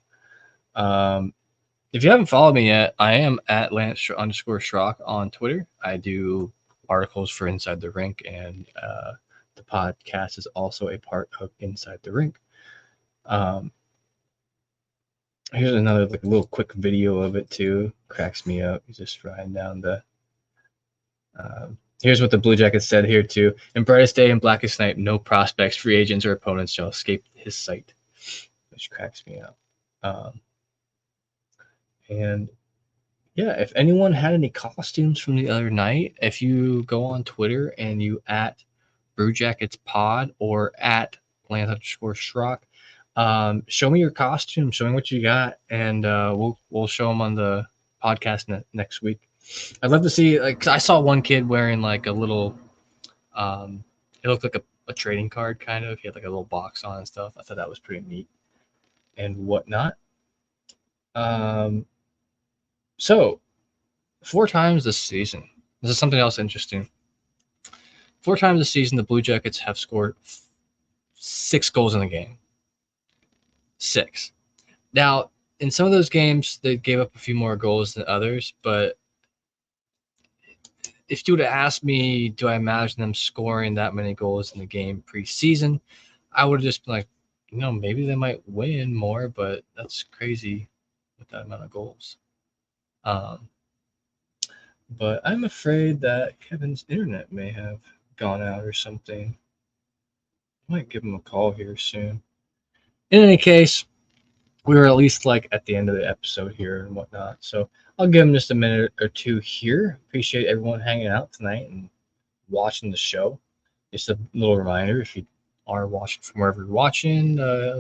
If you haven't followed me yet, I am at Lance_Schrock on Twitter. I do articles for Inside the Rink, and the podcast is also a part of Inside the Rink. Here's another little quick video of it too. Cracks me up. He's just riding down the. Here's what the Blue Jackets said here too. In brightest day and blackest night, no prospects, free agents, or opponents shall escape his sight, which cracks me up. And yeah, if anyone had any costumes from the other night, if you go on Twitter and you at Blue Jackets Pod or at Lance_Schrock, show me your costume, show me what you got, and we'll show them on the podcast next week. I'd love to see, like, 'cause I saw one kid wearing like a little, it looked like a trading card kind of. He had like a little box on and stuff. I thought that was pretty neat and whatnot. So 4 times this season, this is something else interesting. 4 times this season, the Blue Jackets have scored 6 goals in a game. 6. Now, in some of those games, they gave up a few more goals than others, but if you would have asked me, do I imagine them scoring that many goals in the game preseason, I would have just been like, maybe they might win more, but that's crazy with that amount of goals. But I'm afraid that Kevin's internet may have gone out or something. I might give him a call here soon. In any case, we were at least like at the end of the episode here and whatnot. So I'll give him just a minute or two here. Appreciate everyone hanging out tonight and watching the show. Just a little reminder, if you are watching from wherever you're watching,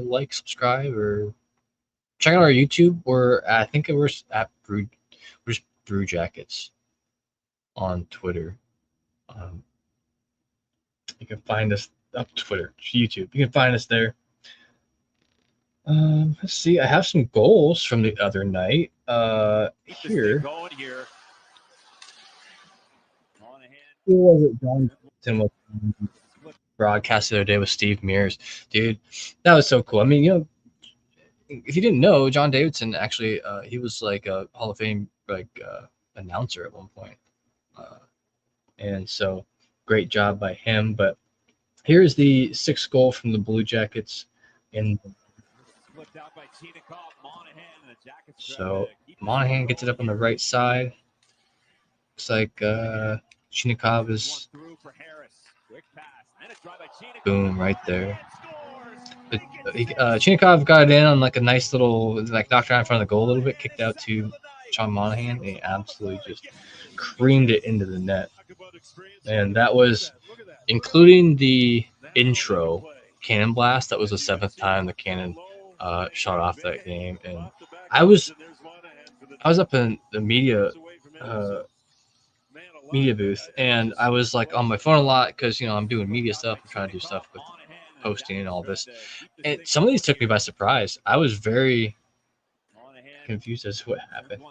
like, subscribe, or check out our YouTube. I think we're at Brew Jackets on Twitter. You can find us up Twitter, YouTube. You can find us there. Let's see. I have some goals from the other night. Here. Who was it? John Davidson was broadcast the other day with Steve Mears. Dude, that was so cool. I mean, if you didn't know, John Davidson actually, he was like a Hall of Fame announcer at one point. And so great job by him. But here's the 6th goal from the Blue Jackets. So Monahan gets it up on the right side. Looks like Chinikov is boom right there. But, Chinikov got it in on like a nice little knocked around in front of the goal a little bit, kicked out to Sean Monahan, and he absolutely just creamed it into the net. And that was including the intro cannon blast. That was the 7th time the cannon shot off that game. And I was up in the media booth, and I was like on my phone a lot because I'm doing media stuff. I'm trying to do stuff with posting and all this, and some of these took me by surprise. I was very confused as to what happened.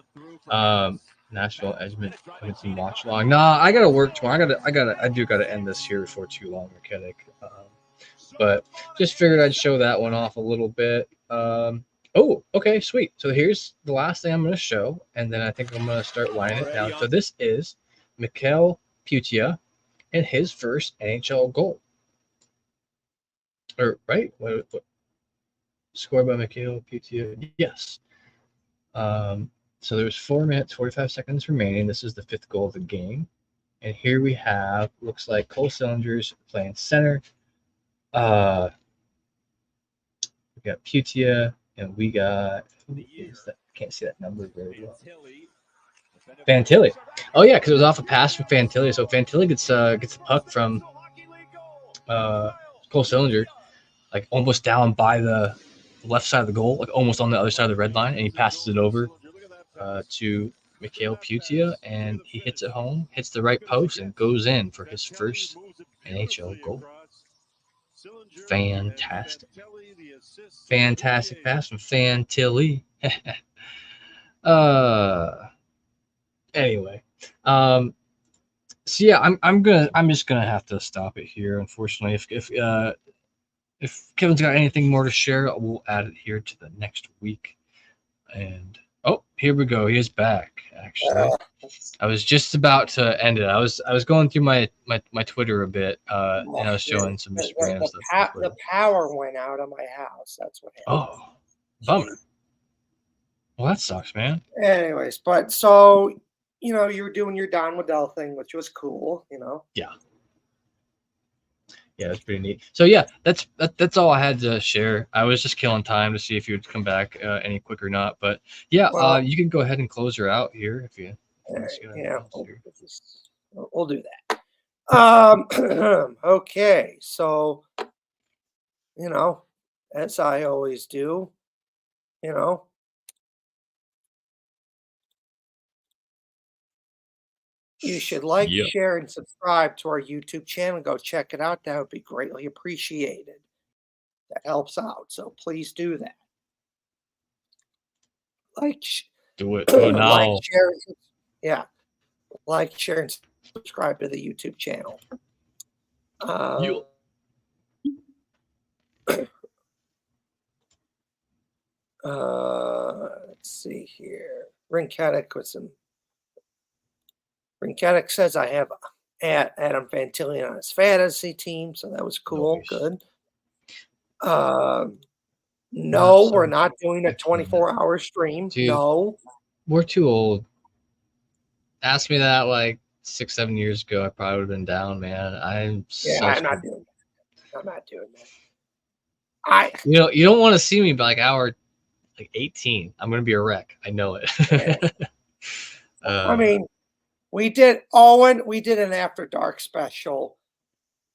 Nashville Edmonton watch long. Nah, I gotta work tomorrow. I do gotta end this here before too long, mechanic. But just figured I'd show that one off a little bit. Oh, okay, sweet. So here's the last thing I'm going to show, and then I think I'm going to start winding it down. So this is Mikael Pyyhtia and his first NHL goal. Or, right? What? Scored by Mikael Pyyhtia. Yes. So there's 4 minutes, 45 seconds remaining. This is the 5th goal of the game. And here we have, looks like Cole Cylinders playing center. We got Pyyhtia, and we got, who is that? Can't see that number very well. Fantilli. Oh yeah, because it was off a pass from Fantilli. So Fantilli gets the puck from Cole Cylinder, like almost down by the left side of the goal, like almost on the other side of the red line, and he passes it over to Mikael Pyyhtia, and he hits it home, hits the right post, and goes in for his first NHL goal. Fantastic pass from Fantilli. Anyway, so yeah, I'm just gonna have to stop it here. Unfortunately, if Kevin's got anything more to share, we'll add it here to the next week. And oh, here we go. He is back. Actually, I was just about to end it. I was going through my Twitter a bit, and I was showing some just random stuff. The power went out of my house. That's what happened. Oh, bummer. Well, that sucks, man. Anyways, but so you were doing your Don Waddell thing, which was cool. Yeah. Yeah, it's pretty neat. So yeah, that's all I had to share. I was just killing time to see if you would come back any quicker or not. But yeah, you can go ahead and close her out here if you. Yeah, we'll do that. Okay, so as I always do, you should like, share, and subscribe to our YouTube channel. Go check it out. That would be greatly appreciated. That helps out. So please do that. Do it. Do it now. Like, share, and subscribe to the YouTube channel. Let's see here. Rinketic says I have Adam Fantilli on his fantasy team, so that was cool. Nice. Good. No, so we're not doing a good for that. 24-hour stream. Dude. No. We're too old. Ask me that like 6-7 years ago, I probably would have been down, man. I'm I'm not doing that. I'm not doing that. You don't want to see me by like hour like 18. I'm gonna be a wreck. I know it. I mean, we did an After Dark special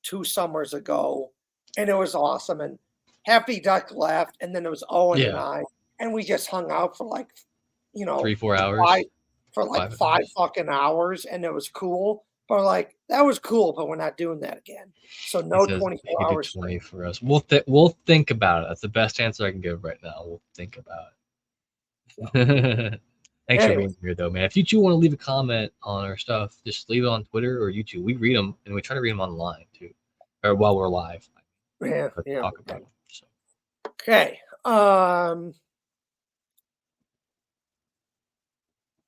2 summers ago, and it was awesome. And Hefty Duck left, and then it was Owen and I, and we just hung out for like, 3-4 hours. 5 fucking hours, and it was cool. But like that was cool, but we're not doing that again. So no 24 hours. 20 for us. We'll think about it. That's the best answer I can give right now. We'll think about it. Thanks for being here, though, man. If you two want to leave a comment on our stuff, just leave it on Twitter or YouTube. We read them, and we try to read them online too, or while we're live. Talk about them. So. Okay.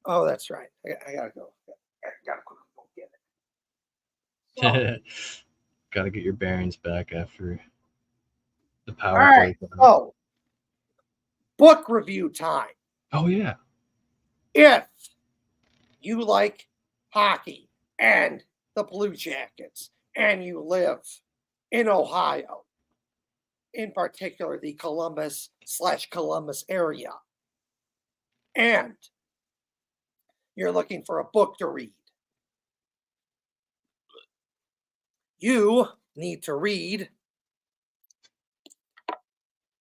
Oh, that's right. I gotta go. I gotta quickly go get it. Gotta get your bearings back after the power. All right. So, book review time. Oh yeah. If you like hockey and the Blue Jackets, and you live in Ohio, in particular the Columbus area, and you're looking for a book to read, you need to read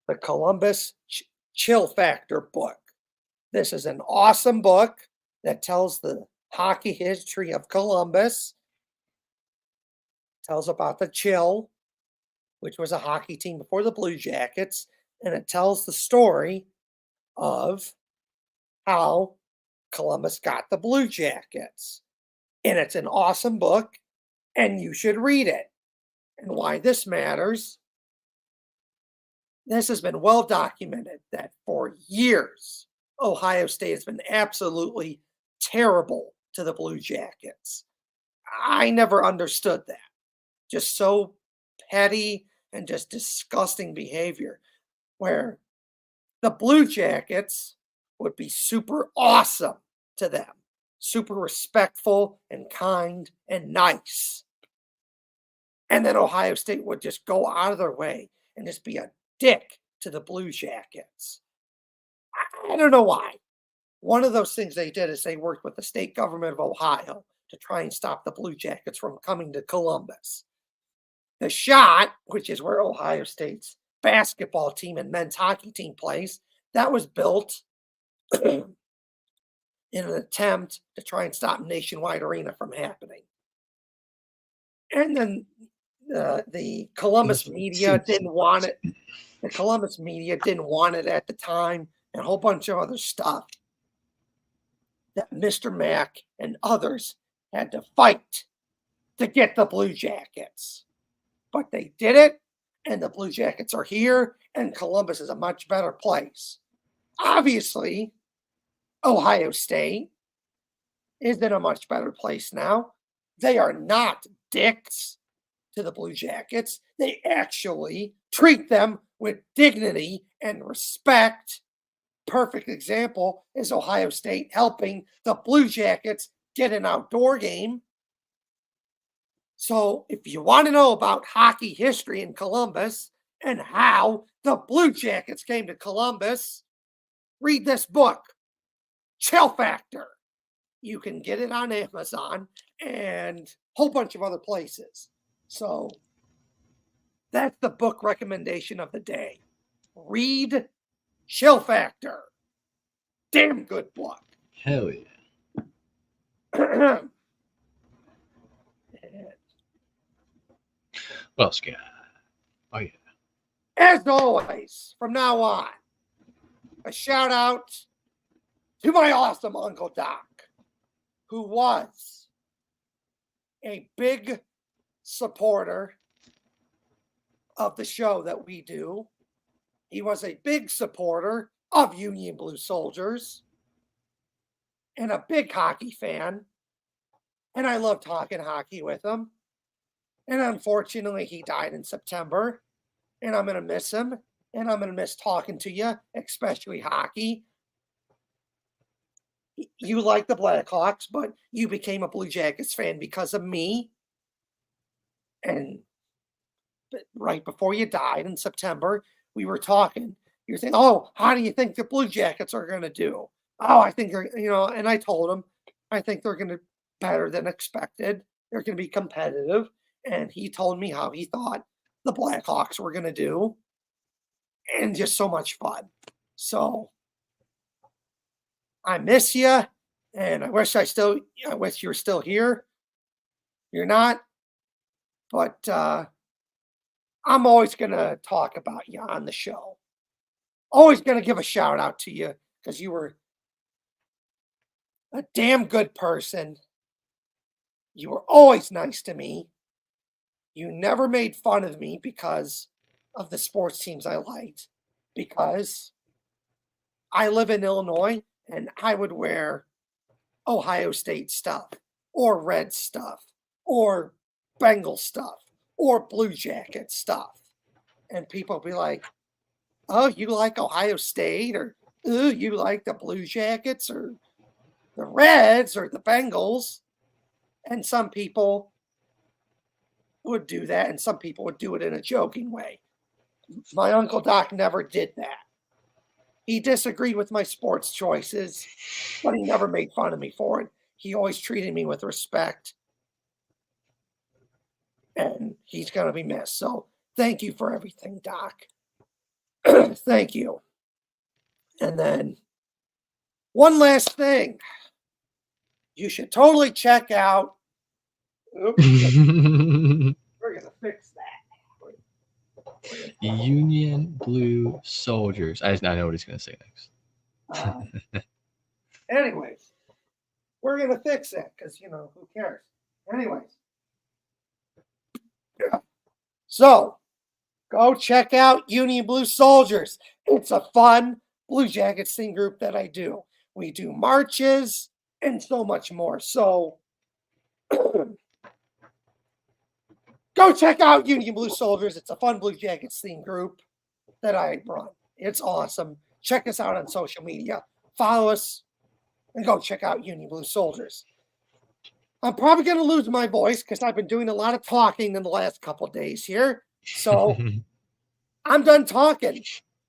the Columbus Chill Factor book. This is an awesome book that tells the hockey history of Columbus, tells about the Chill, which was a hockey team before the Blue Jackets, and it tells the story of how Columbus got the Blue Jackets. And it's an awesome book, and you should read it. And why this matters, this has been well documented that for years, Ohio State has been absolutely terrible to the Blue Jackets. I never understood that. Just so petty and just disgusting behavior, where the Blue Jackets would be super awesome to them, super respectful and kind and nice. And then Ohio State would just go out of their way and just be a dick to the Blue Jackets. I don't know why. One of those things they did is they worked with the state government of Ohio to try and stop the Blue Jackets from coming to Columbus. The Shot, which is where Ohio State's basketball team and men's hockey team plays, that was built in an attempt to try and stop Nationwide Arena from happening. And then the Columbus media didn't want it. The Columbus media didn't want it at the time, and a whole bunch of other stuff that Mr. Mack and others had to fight to get the Blue Jackets. But they did it, and the Blue Jackets are here, and Columbus is a much better place. Obviously, Ohio State is in a much better place now. They are not dicks to the Blue Jackets. They actually treat them with dignity and respect. Perfect example is Ohio State helping the Blue Jackets get an outdoor game. So if you want to know about hockey history in Columbus and how the Blue Jackets came to Columbus, read this book, Chill Factor. You can get it on Amazon and a whole bunch of other places. So that's the book recommendation of the day. Read Chill Factor. Damn good book. Hell yeah. What else, guy? Oh yeah. As always, from now on, a shout out to my awesome Uncle Doc, who was a big supporter of the show that we do. He was a big supporter of Union Blue Soldiers and a big hockey fan. And I love talking hockey with him. And unfortunately, he died in September. And I'm going to miss him. and I'm going to miss talking to you, especially hockey. You like the Blackhawks, but you became a Blue Jackets fan because of me. And right before you died in September, we were talking. You're saying, "Oh, how do you think the Blue Jackets are going to do?" Oh, I think they're, and I told him, I think they're going to better than expected. They're going to be competitive. And he told me how he thought the Blackhawks were going to do, and just so much fun. So I miss you, and I wish you were still here. You're not, but I'm always going to talk about you on the show. Always going to give a shout out to you because you were a damn good person. You were always nice to me. You never made fun of me because of the sports teams I liked, because I live in Illinois and I would wear Ohio State stuff or Red stuff or Bengal stuff or Blue Jacket stuff. And people would be like, "Oh, you like Ohio State?" or "Oh, you like the Blue Jackets or the Reds or the Bengals?" And some people would do that, and some people would do it in a joking way. My Uncle Doc never did that. He disagreed with my sports choices, but he never made fun of me for it. He always treated me with respect, and he's going to be missed. So thank you for everything, Doc. Thank you. And then one last thing. You should totally check out. Oops, we're going to fix that. Union Blue Soldiers. I know what he's going to say next. Anyways, we're going to fix it because, who cares? Anyways. Yeah. So, go check out Union Blue Soldiers. It's a fun Blue Jackets thing group that I do. We do marches and so much more. So, go check out Union Blue Soldiers. It's a fun Blue Jackets theme group that I run. It's awesome. Check us out on social media. Follow us and go check out Union Blue Soldiers. I'm probably going to lose my voice because I've been doing a lot of talking in the last couple of days here. So I'm done talking.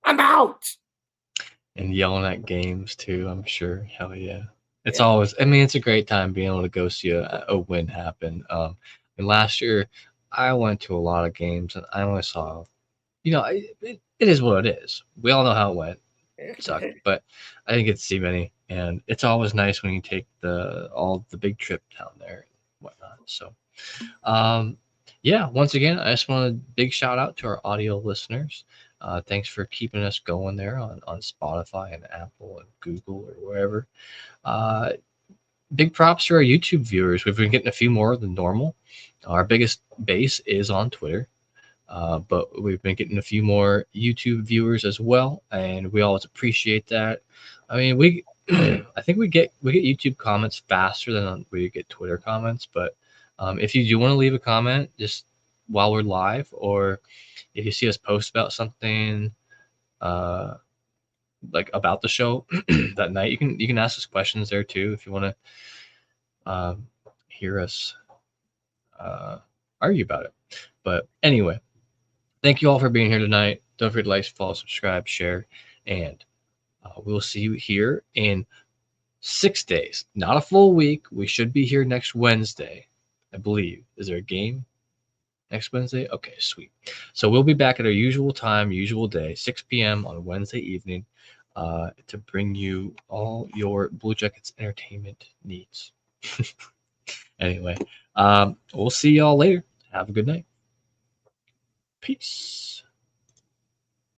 I'm out. And yelling at games too, I'm sure. Hell yeah. It's always, it's a great time being able to go see a win happen. And last year, I went to a lot of games and I only saw, it is what it is. We all know how it went. It sucked, but I didn't get to see many. And it's always nice when you take all the big trip down there and whatnot. So, yeah, once again, I just want a big shout out to our audio listeners. Thanks for keeping us going there on Spotify and Apple and Google or wherever. Big props to our YouTube viewers. We've been getting a few more than normal. Our biggest base is on Twitter, but we've been getting a few more YouTube viewers as well, and we always appreciate that. I mean, I think we get YouTube comments faster than we get Twitter comments, but if you do want to leave a comment just while we're live, or if you see us post about something like about the show that night, you can ask us questions there too if you want to hear us argue about it. But anyway, thank you all for being here tonight. Don't forget to like, follow, subscribe, share, and we'll see you here in 6 days. Not a full week. We should be here next Wednesday, I believe. Is there a game next Wednesday? Okay, sweet. So we'll be back at our usual time, usual day, 6 p.m. on Wednesday evening to bring you all your Blue Jackets entertainment needs. Anyway, we'll see y'all later. Have a good night. Peace.